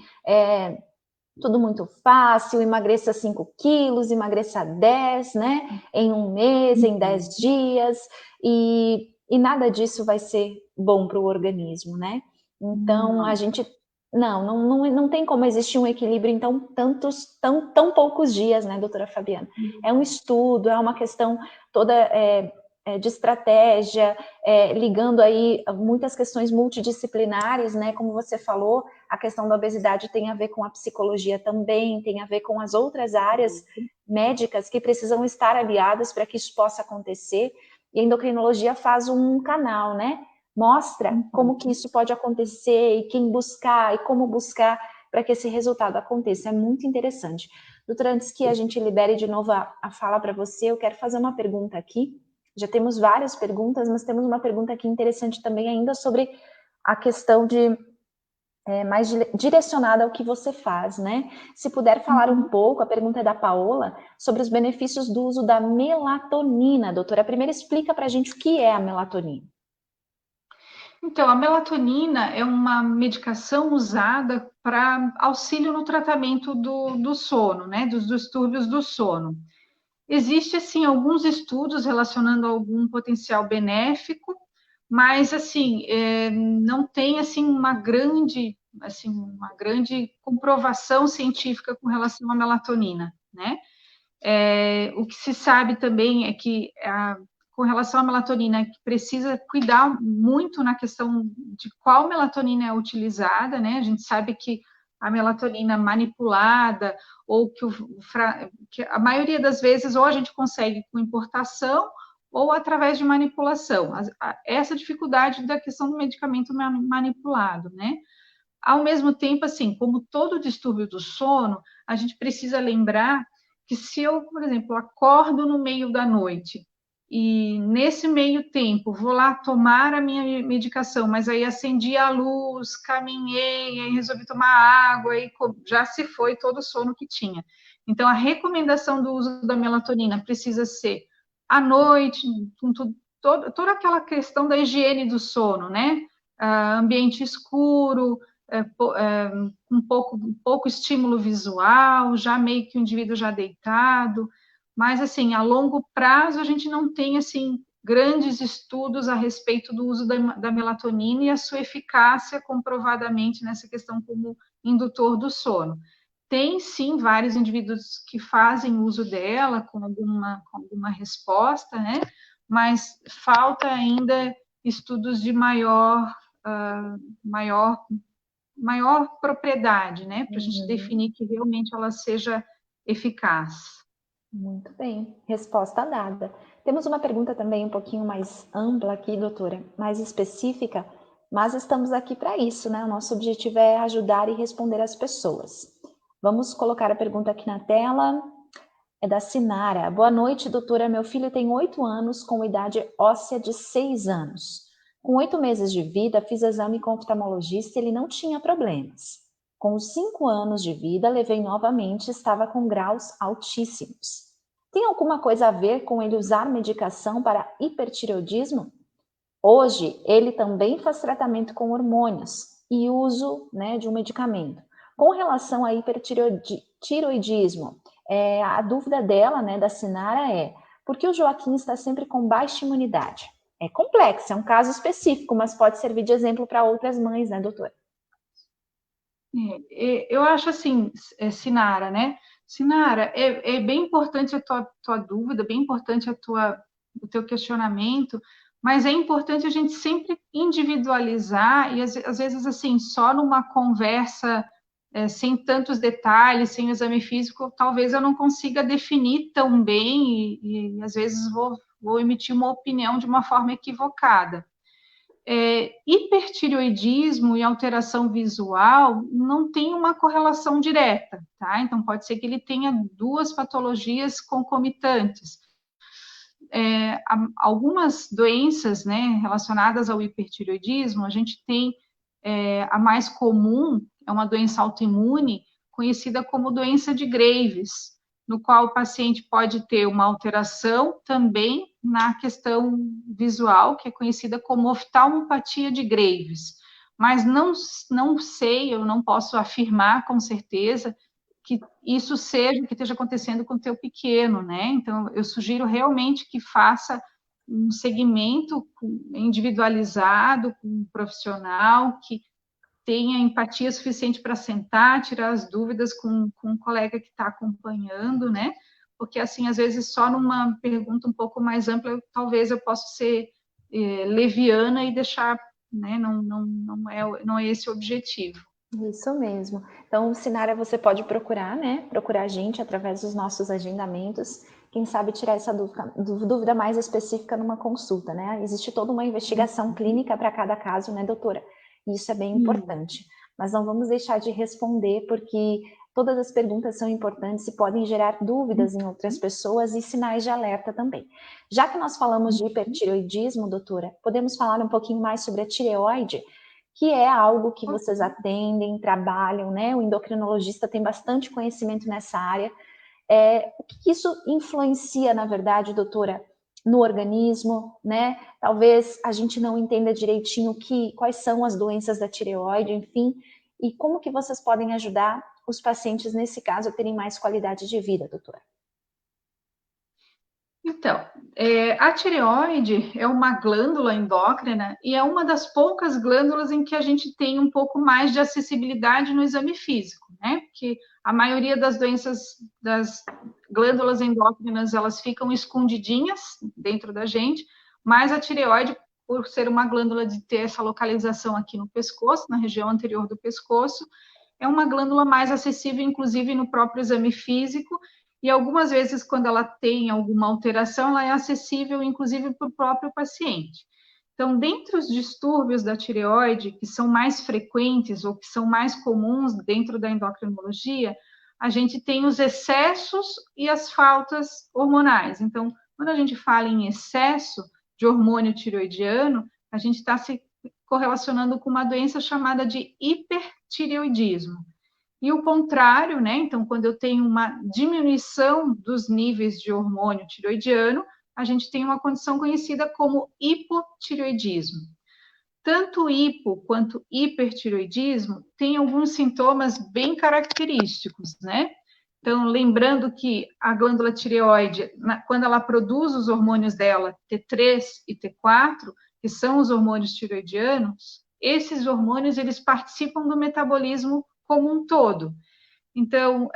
Speaker 1: tudo muito fácil, emagreça 5 quilos, emagreça 10, né? Em um mês, em 10 dias, e nada disso vai ser bom para o organismo, né? Então, a gente... Não tem como existir um equilíbrio em tão poucos dias, né, doutora Fabiana? É um estudo, é uma questão toda de estratégia, ligando aí muitas questões multidisciplinares, né? Como você falou, a questão da obesidade tem a ver com a psicologia também, tem a ver com as outras áreas médicas que precisam estar aliadas para que isso possa acontecer. E a endocrinologia faz um canal, né? Mostra como que isso pode acontecer e quem buscar e como buscar para que esse resultado aconteça. É muito interessante. Doutora, antes que a gente libere de novo a fala para você, eu quero fazer uma pergunta aqui. Já temos várias perguntas, mas temos uma pergunta aqui interessante também ainda sobre a questão de mais direcionada ao que você faz, né? Se puder falar um pouco, a pergunta é da Paola, sobre os benefícios do uso da melatonina, doutora. Primeiro explica para a gente o que é a melatonina.
Speaker 2: Então, a melatonina é uma medicação usada para auxílio no tratamento do sono, né? Dos distúrbios do sono. Existe, assim, alguns estudos relacionando algum potencial benéfico, mas, assim, não tem, assim, uma grande comprovação científica com relação à melatonina, né? O que se sabe também é que, com relação à melatonina, que precisa cuidar muito na questão de qual melatonina é utilizada, né? A gente sabe que a melatonina manipulada, ou que a maioria das vezes, ou a gente consegue com importação, ou através de manipulação. Essa dificuldade da questão do medicamento manipulado, né? Ao mesmo tempo, assim, como todo distúrbio do sono, a gente precisa lembrar que se eu, por exemplo, acordo no meio da noite e nesse meio tempo vou lá tomar a minha medicação, mas aí acendi a luz, caminhei, aí resolvi tomar água e já se foi todo o sono que tinha. Então, a recomendação do uso da melatonina precisa ser à noite, com toda aquela questão da higiene do sono, né? Ambiente escuro, um pouco estímulo visual, já meio que o indivíduo já deitado, mas assim, a longo prazo a gente não tem assim grandes estudos a respeito do uso da melatonina e a sua eficácia comprovadamente nessa questão como indutor do sono. Tem sim vários indivíduos que fazem uso dela com alguma resposta, né? Mas falta ainda estudos de maior propriedade, né? Para a gente definir que realmente ela seja eficaz.
Speaker 1: Muito bem, resposta dada. Temos uma pergunta também um pouquinho mais ampla aqui, doutora, mais específica, mas estamos aqui para isso, né? O nosso objetivo é ajudar e responder as pessoas. Vamos colocar a pergunta aqui na tela. É da Sinara. Boa noite, doutora. Meu filho tem 8 anos, com idade óssea de 6 anos. Com 8 meses de vida, fiz exame com oftalmologista e ele não tinha problemas. Com os 5 anos de vida, levei novamente, estava com graus altíssimos. Tem alguma coisa a ver com ele usar medicação para hipertireoidismo? Hoje, ele também faz tratamento com hormônios e uso, né, de um medicamento. Com relação a hipertireoidismo, a dúvida dela, né, da Sinara, é por que o Joaquim está sempre com baixa imunidade? É complexo, é um caso específico, mas pode servir de exemplo para outras mães, né, doutora?
Speaker 2: Eu acho assim, Sinara, né? Sinara, é bem importante a tua dúvida, bem importante o teu questionamento, mas é importante a gente sempre individualizar e às vezes assim, só numa conversa sem tantos detalhes, sem o exame físico, talvez eu não consiga definir tão bem e às vezes vou emitir uma opinião de uma forma equivocada. Hipertireoidismo e alteração visual não tem uma correlação direta, tá? Então, pode ser que ele tenha duas patologias concomitantes. Algumas doenças, né, relacionadas ao hipertireoidismo, a gente tem a mais comum, é uma doença autoimune, conhecida como doença de Graves, no qual o paciente pode ter uma alteração também na questão visual, que é conhecida como oftalmopatia de Graves. Mas não sei, eu não posso afirmar com certeza que isso seja o que esteja acontecendo com o teu pequeno, né? Então, eu sugiro realmente que faça um segmento individualizado com um profissional que tenha empatia suficiente para sentar, tirar as dúvidas com um colega que está acompanhando, né? Porque, assim, às vezes, só numa pergunta um pouco mais ampla, talvez eu possa ser leviana e deixar, né? Não é esse o objetivo.
Speaker 1: Isso mesmo. Então, Sinara, você pode procurar, né? Procurar a gente através dos nossos agendamentos. Quem sabe tirar essa dúvida mais específica numa consulta, né? Existe toda uma investigação clínica para cada caso, né, doutora? E isso é bem importante. Mas não vamos deixar de responder, porque todas as perguntas são importantes e podem gerar dúvidas em outras pessoas e sinais de alerta também. Já que nós falamos de hipertireoidismo, doutora, podemos falar um pouquinho mais sobre a tireoide? Que é algo que vocês atendem, trabalham, né? O endocrinologista tem bastante conhecimento nessa área. O que isso influencia, na verdade, doutora, no organismo, né? Talvez a gente não entenda direitinho quais são as doenças da tireoide, enfim, e como que vocês podem ajudar os pacientes, nesse caso, a terem mais qualidade de vida, doutora?
Speaker 2: Então, a tireoide é uma glândula endócrina e é uma das poucas glândulas em que a gente tem um pouco mais de acessibilidade no exame físico, né? Porque a maioria das doenças das glândulas endócrinas, elas ficam escondidinhas dentro da gente, mas a tireoide, por ser uma glândula de ter essa localização aqui no pescoço, na região anterior do pescoço, é uma glândula mais acessível, inclusive no próprio exame físico, e algumas vezes, quando ela tem alguma alteração, ela é acessível, inclusive, para o próprio paciente. Então, dentre os distúrbios da tireoide, que são mais frequentes ou que são mais comuns dentro da endocrinologia, a gente tem os excessos e as faltas hormonais. Então, quando a gente fala em excesso de hormônio tireoidiano, a gente está se correlacionando com uma doença chamada de hipertireoidismo. E o contrário, né? Então, quando eu tenho uma diminuição dos níveis de hormônio tireoidiano, a gente tem uma condição conhecida como hipotireoidismo. Tanto hipo quanto hipertireoidismo têm alguns sintomas bem característicos, né? Então, lembrando que a glândula tireoide, quando ela produz os hormônios dela, T3 e T4, que são os hormônios tireoidianos, esses hormônios, eles participam do metabolismo como um todo. Então,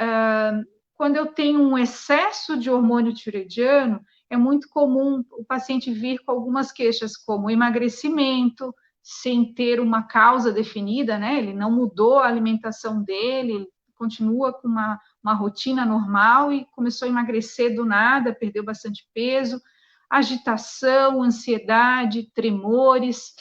Speaker 2: quando eu tenho um excesso de hormônio tireoidiano, é muito comum o paciente vir com algumas queixas, como emagrecimento, sem ter uma causa definida, né? Ele não mudou a alimentação dele, ele continua com uma rotina normal e começou a emagrecer do nada, perdeu bastante peso, agitação, ansiedade, tremores,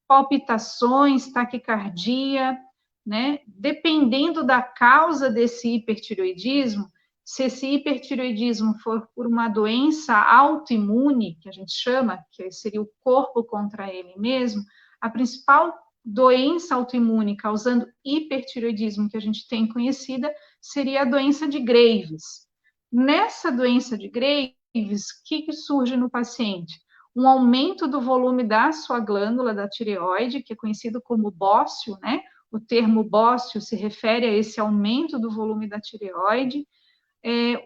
Speaker 2: palpitações, taquicardia, né? Dependendo da causa desse hipertireoidismo, se esse hipertireoidismo for por uma doença autoimune, que a gente chama, que seria o corpo contra ele mesmo, a principal doença autoimune causando hipertireoidismo que a gente tem conhecida seria a doença de Graves. Nessa doença de Graves, o que surge no paciente? Um aumento do volume da sua glândula da tireoide, que é conhecido como bócio, né? O termo bócio se refere a esse aumento do volume da tireoide.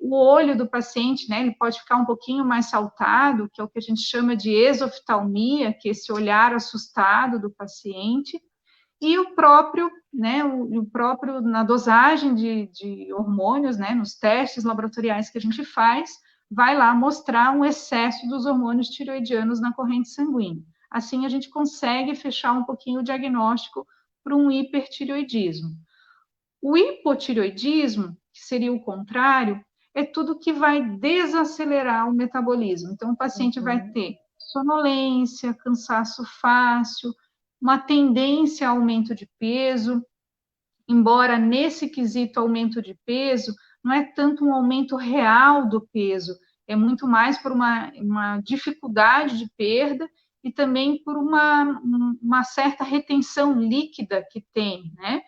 Speaker 2: O olho do paciente, né, ele pode ficar um pouquinho mais saltado, que é o que a gente chama de exoftalmia, que é esse olhar assustado do paciente, e o próprio, né, na dosagem de hormônios, né, nos testes laboratoriais que a gente faz, vai lá mostrar um excesso dos hormônios tireoidianos na corrente sanguínea. Assim, a gente consegue fechar um pouquinho o diagnóstico para um hipertireoidismo. O hipotireoidismo, que seria o contrário, é tudo que vai desacelerar o metabolismo. Então, o paciente vai ter sonolência, cansaço fácil, uma tendência a aumento de peso, embora nesse quesito aumento de peso, não é tanto um aumento real do peso, é muito mais por uma dificuldade de perda e também por uma certa retenção líquida que tem, né?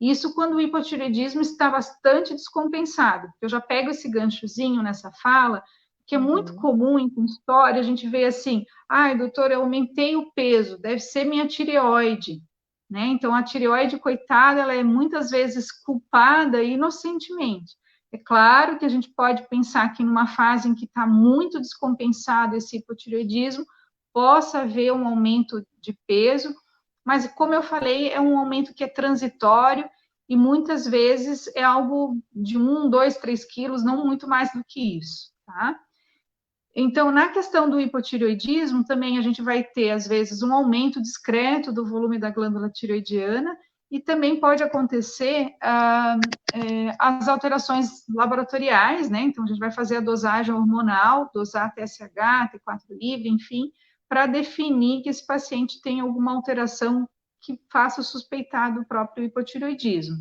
Speaker 2: Isso quando o hipotireoidismo está bastante descompensado. Eu já pego esse ganchozinho nessa fala, que é muito comum em consultório, a gente vê assim, ai, doutor, eu aumentei o peso, deve ser minha tireoide, né? Então, a tireoide, coitada, ela é muitas vezes culpada inocentemente. É claro que a gente pode pensar que numa fase em que está muito descompensado esse hipotireoidismo, possa haver um aumento de peso, mas, como eu falei, é um aumento que é transitório e muitas vezes é algo de 1, 2, 3 quilos, não muito mais do que isso, tá? Então, na questão do hipotireoidismo, também a gente vai ter, às vezes, um aumento discreto do volume da glândula tireoidiana e também pode acontecer as alterações laboratoriais, né? Então, a gente vai fazer a dosagem hormonal, dosar TSH, T4 livre, enfim, para definir que esse paciente tem alguma alteração que faça suspeitar do próprio hipotireoidismo.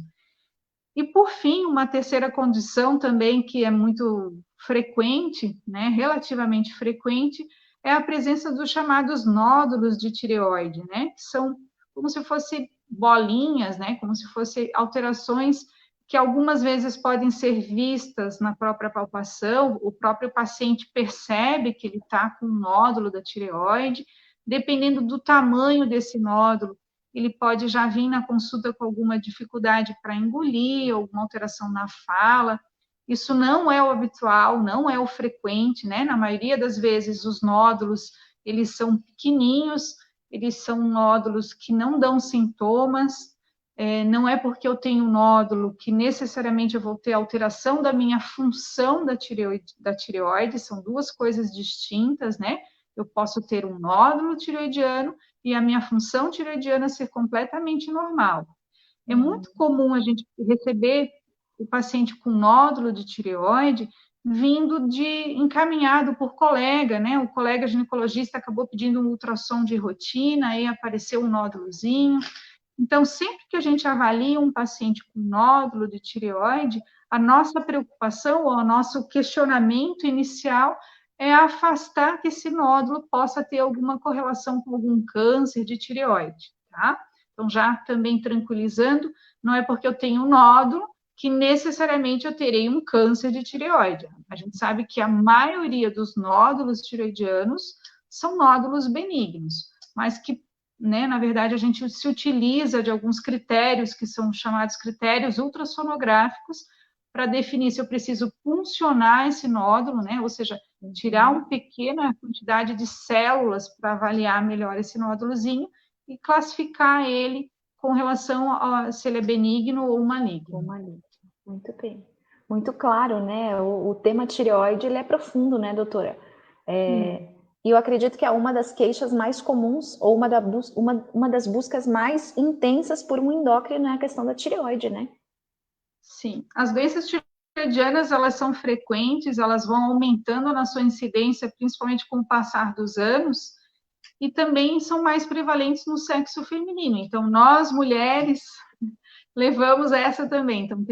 Speaker 2: E, por fim, uma terceira condição também que é muito frequente, né, relativamente frequente, é a presença dos chamados nódulos de tireoide, né, que são como se fossem bolinhas, né, como se fossem alterações que algumas vezes podem ser vistas na própria palpação, o próprio paciente percebe que ele está com um nódulo da tireoide, dependendo do tamanho desse nódulo, ele pode já vir na consulta com alguma dificuldade para engolir, alguma alteração na fala. Isso não é o habitual, não é o frequente, né? Na maioria das vezes, os nódulos, eles são pequeninhos, eles são nódulos que não dão sintomas, não é porque eu tenho um nódulo que necessariamente eu vou ter alteração da minha função da tireoide, são duas coisas distintas, né? Eu posso ter um nódulo tireoidiano e a minha função tireoidiana ser completamente normal. É muito comum a gente receber o paciente com nódulo de tireoide vindo encaminhado por colega, né? O colega ginecologista acabou pedindo um ultrassom de rotina, aí apareceu um nódulozinho. Então, sempre que a gente avalia um paciente com nódulo de tireoide, a nossa preocupação ou o nosso questionamento inicial é afastar que esse nódulo possa ter alguma correlação com algum câncer de tireoide, tá? Então, já também tranquilizando, não é porque eu tenho um nódulo que necessariamente eu terei um câncer de tireoide. A gente sabe que a maioria dos nódulos tireoidianos são nódulos benignos, mas que, né, na verdade, a gente se utiliza de alguns critérios que são chamados critérios ultrassonográficos para definir se eu preciso puncionar esse nódulo, né, ou seja, tirar uma pequena quantidade de células para avaliar melhor esse nódulozinho e classificar ele com relação a se ele é benigno ou maligno.
Speaker 1: Ou maligno. Muito bem. Muito claro, né? O tema tireoide, ele é profundo, né, doutora? E eu acredito que é uma das queixas mais comuns, ou uma das buscas mais intensas por um endócrino é a questão da tireoide, né?
Speaker 2: Sim. As doenças tireoidianas, elas são frequentes, elas vão aumentando na sua incidência, principalmente com o passar dos anos, e também são mais prevalentes no sexo feminino. Então, nós, mulheres, levamos essa também. Então,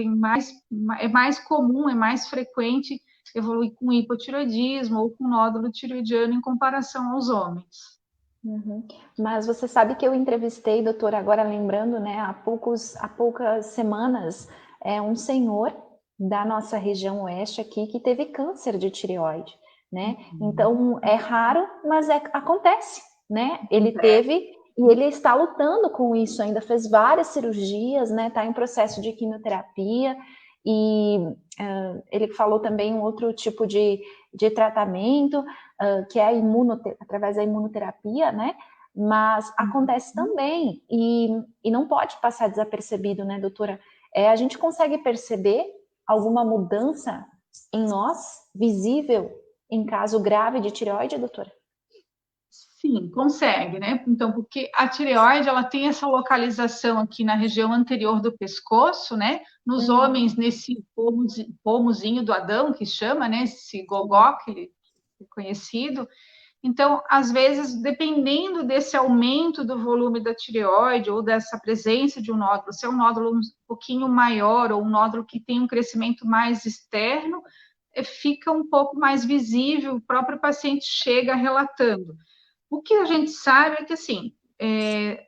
Speaker 2: é mais comum, é mais frequente evoluir com hipotireoidismo ou com nódulo tireoidiano em comparação aos homens.
Speaker 1: Uhum. Mas você sabe que eu entrevistei, doutora, agora lembrando, né, há poucas semanas, um senhor da nossa região oeste aqui que teve câncer de tireoide, né? Então, é raro, mas acontece, né? Ele teve e ele está lutando com isso ainda, fez várias cirurgias, né? Está em processo de quimioterapia e ele falou também um outro tipo de tratamento, que é através da imunoterapia, né? Mas acontece também e não pode passar desapercebido, né, doutora? A gente consegue perceber alguma mudança em nós, visível, em caso grave de tireoide, doutora?
Speaker 2: Sim, consegue, né? Então, porque a tireoide, ela tem essa localização aqui na região anterior do pescoço, né? Nos homens, nesse pomozinho do Adão, que chama, né? Esse gogó, que ele é conhecido. Então, às vezes, dependendo desse aumento do volume da tireoide ou dessa presença de um nódulo, se é um nódulo um pouquinho maior ou um nódulo que tem um crescimento mais externo, fica um pouco mais visível, o próprio paciente chega relatando. O que a gente sabe é que, assim,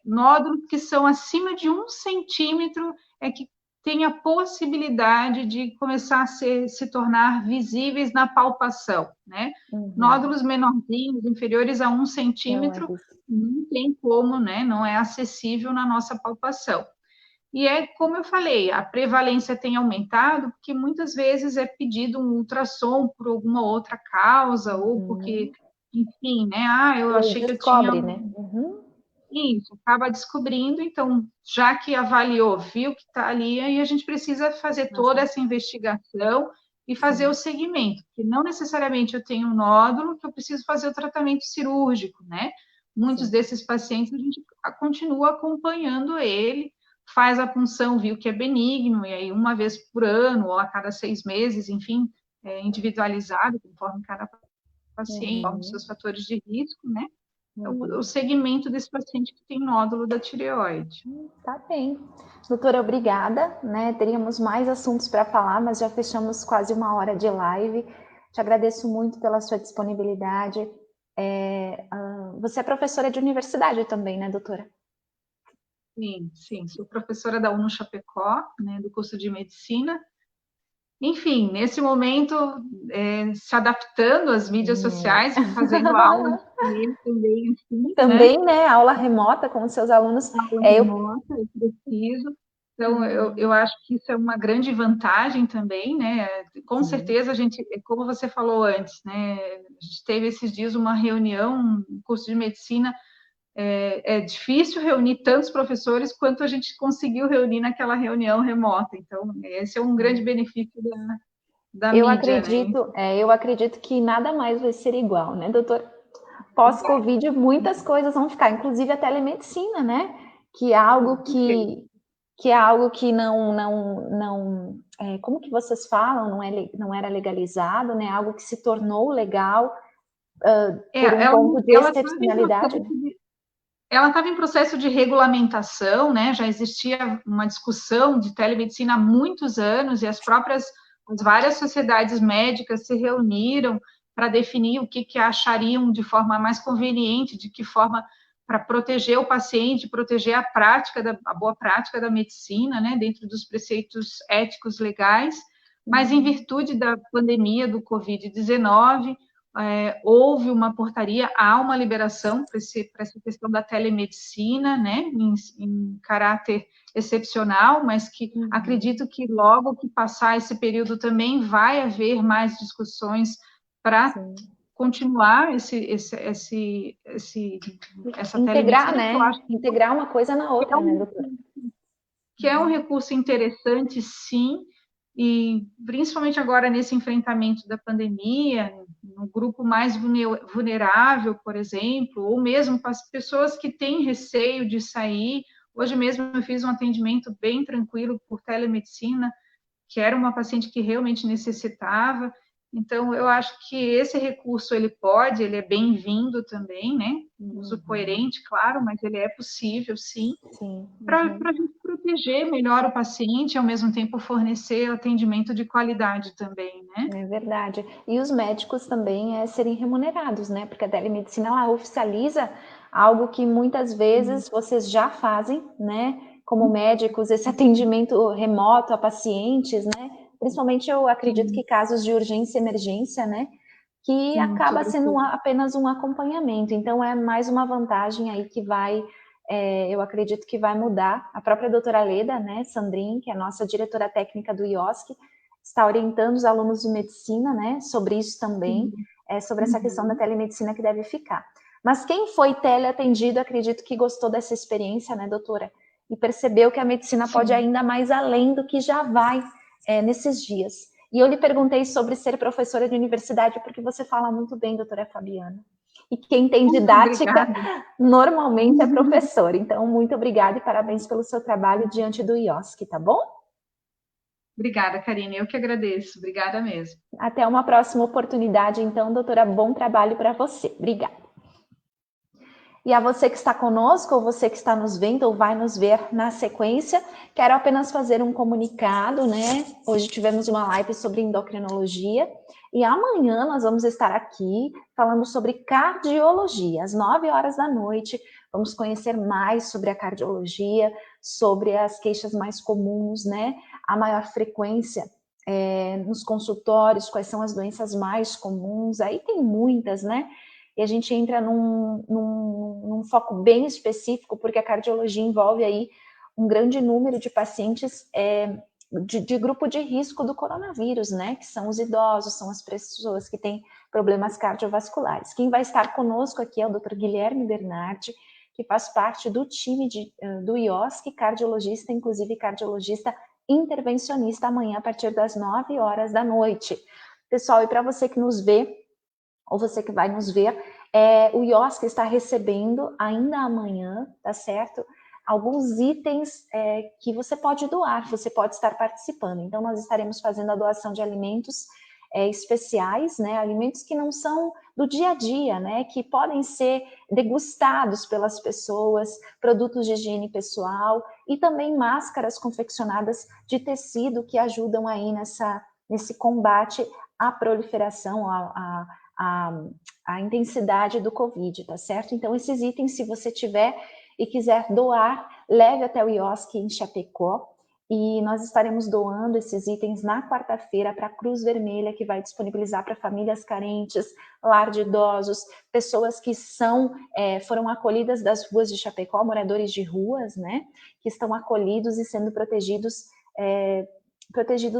Speaker 2: nódulos que são acima de 1 centímetro é que tem a possibilidade de começar a se tornar visíveis na palpação, né? Nódulos menorzinhos, inferiores a 1 centímetro, não tem como, né? Não é acessível na nossa palpação. E como eu falei, a prevalência tem aumentado porque muitas vezes é pedido um ultrassom por alguma outra causa, ou porque, enfim, né? Eu achei que eu tinha...
Speaker 1: né?
Speaker 2: Isso, acaba descobrindo, então, já que avaliou, viu que está ali, aí a gente precisa fazer toda essa investigação e fazer o segmento, porque não necessariamente eu tenho um nódulo que eu preciso fazer o tratamento cirúrgico, né? Muitos desses pacientes a gente continua acompanhando ele, faz a punção, viu que é benigno, e aí uma vez por ano, ou a cada 6 meses, enfim, individualizado, conforme cada paciente, conforme os seus fatores de risco, né? O segmento desse paciente que tem nódulo da tireoide.
Speaker 1: Tá bem. Doutora, obrigada, né? Teríamos mais assuntos para falar, mas já fechamos quase 1 hora de live. Te agradeço muito pela sua disponibilidade. Você é professora de universidade também, né, doutora?
Speaker 2: Sim. Sou professora da UNO Chapecó, né, do curso de medicina. Enfim, nesse momento, se adaptando às mídias sociais e fazendo aula também. Assim,
Speaker 1: também, né? Aula remota com os seus alunos.
Speaker 2: Aula remota, eu preciso. Então, eu acho que isso é uma grande vantagem também, né? Com certeza, a gente, como você falou antes, né? A gente teve esses dias uma reunião, um curso de medicina. É difícil reunir tantos professores quanto a gente conseguiu reunir naquela reunião remota. Então, esse é um grande benefício da mídia, né?
Speaker 1: Eu acredito que nada mais vai ser igual, né, doutor? Pós-Covid, muitas coisas vão ficar, inclusive a telemedicina, né? Que é algo que que é algo que como que vocês falam, não era legalizado, né? Algo que se tornou legal por um ponto de excepcionalidade.
Speaker 2: Ela estava em processo de regulamentação, né? Já existia uma discussão de telemedicina há muitos anos e as várias sociedades médicas se reuniram para definir o que achariam de forma mais conveniente, de que forma para proteger o paciente, proteger a boa prática da medicina, né? Dentro dos preceitos éticos legais. Mas em virtude da pandemia do Covid-19, houve uma portaria, há uma liberação para essa questão da telemedicina, né, em caráter excepcional, mas que acredito que logo que passar esse período também vai haver mais discussões para continuar essa
Speaker 1: integrar,
Speaker 2: telemedicina,
Speaker 1: né?
Speaker 2: que eu acho
Speaker 1: integrar uma coisa na outra, né, doutora?
Speaker 2: Que é um recurso interessante, sim, e principalmente agora nesse enfrentamento da pandemia, no grupo mais vulnerável, por exemplo, ou mesmo para as pessoas que têm receio de sair. Hoje mesmo eu fiz um atendimento bem tranquilo por telemedicina, que era uma paciente que realmente necessitava. Então, eu acho que esse recurso, ele é bem-vindo também, né? Um uso coerente, claro, mas ele é possível, sim. Para a gente proteger melhor o paciente e, ao mesmo tempo, fornecer atendimento de qualidade também, né?
Speaker 1: É verdade. E os médicos também serem remunerados, né? Porque a telemedicina, ela oficializa algo que muitas vezes vocês já fazem, né? Como médicos, esse atendimento remoto a pacientes, né? Principalmente eu acredito que casos de urgência e emergência, né? Que acaba sendo apenas um acompanhamento. Então, é mais uma vantagem aí que vai, eu acredito que vai mudar. A própria doutora Leda, né, Sandrin, que é a nossa diretora técnica do IOSC, está orientando os alunos de medicina, né, sobre isso também, sobre essa questão da telemedicina que deve ficar. Mas quem foi teleatendido, acredito que gostou dessa experiência, né, doutora? E percebeu que a medicina pode ir ainda mais além do que já vai nesses dias. E eu lhe perguntei sobre ser professora de universidade, porque você fala muito bem, doutora Fabiana. E quem tem didática, normalmente é professor. Então, muito obrigada e parabéns pelo seu trabalho diante do IOSC, tá bom?
Speaker 2: Obrigada, Karine. Eu que agradeço. Obrigada mesmo.
Speaker 1: Até uma próxima oportunidade, então, doutora. Bom trabalho para você. Obrigada. E a você que está conosco, ou você que está nos vendo, ou vai nos ver na sequência, quero apenas fazer um comunicado, né? Hoje tivemos uma live sobre endocrinologia e amanhã nós vamos estar aqui falando sobre cardiologia, às 9 horas da noite. Vamos conhecer mais sobre a cardiologia, sobre as queixas mais comuns, né? A maior frequência nos consultórios, quais são as doenças mais comuns, aí tem muitas, né? E a gente entra num foco bem específico, porque a cardiologia envolve aí um grande número de pacientes de grupo de risco do coronavírus, né? Que são os idosos, são as pessoas que têm problemas cardiovasculares. Quem vai estar conosco aqui é o Dr. Guilherme Bernardi, que faz parte do time do IOSC, cardiologista, inclusive cardiologista intervencionista, amanhã a partir das 9 horas da noite. Pessoal, e para você que nos vê, ou você que vai nos ver, o IOSC está recebendo ainda amanhã, tá certo? Alguns itens que você pode doar, você pode estar participando. Então, nós estaremos fazendo a doação de alimentos especiais, né? Alimentos que não são do dia a dia, né? Que podem ser degustados pelas pessoas, produtos de higiene pessoal e também máscaras confeccionadas de tecido que ajudam aí nesse combate à proliferação, a intensidade do Covid, tá certo? Então, esses itens, se você tiver e quiser doar, leve até o IOSC em Chapecó, e nós estaremos doando esses itens na quarta-feira para a Cruz Vermelha, que vai disponibilizar para famílias carentes, lar de idosos, pessoas que foram acolhidas das ruas de Chapecó, moradores de ruas, né, que estão acolhidos e sendo protegidos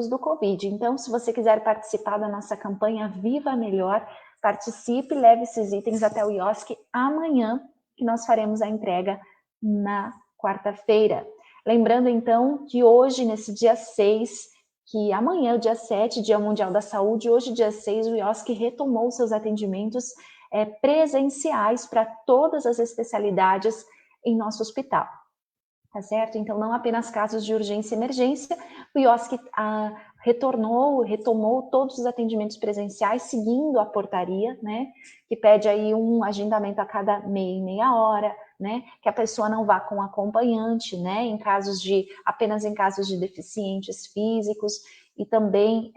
Speaker 1: do Covid. Então, se você quiser participar da nossa campanha Viva Melhor, participe, leve esses itens até o IOSC amanhã, que nós faremos a entrega na quarta-feira. Lembrando, então, que hoje, nesse dia 6, que amanhã é o dia 7, Dia Mundial da Saúde, hoje, dia 6, o IOSC retomou seus atendimentos presenciais para todas as especialidades em nosso hospital. tá certo? Então, não apenas casos de urgência e emergência, o IOSC retomou todos os atendimentos presenciais, seguindo a portaria, né, que pede aí um agendamento a cada meia hora, né, que a pessoa não vá com acompanhante, né, apenas em casos de deficientes físicos, e também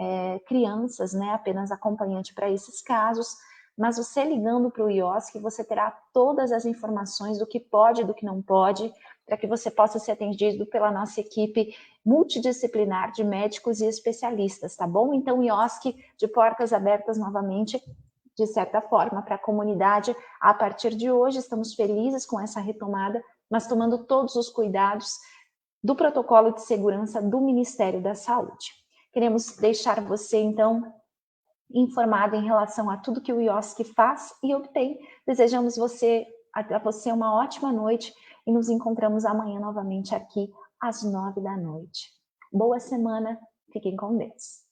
Speaker 1: crianças, né, apenas acompanhante para esses casos. Mas você ligando para o IOSC, você terá todas as informações do que pode e do que não pode, para que você possa ser atendido pela nossa equipe multidisciplinar de médicos e especialistas, tá bom? Então, o IOSC de portas abertas novamente, de certa forma, para a comunidade. A partir de hoje, estamos felizes com essa retomada, mas tomando todos os cuidados do protocolo de segurança do Ministério da Saúde. Queremos deixar você, então, informado em relação a tudo que o IOSC faz e obtém. Desejamos a você uma ótima noite e nos encontramos amanhã novamente aqui às 9 da noite. Boa semana, fiquem com Deus.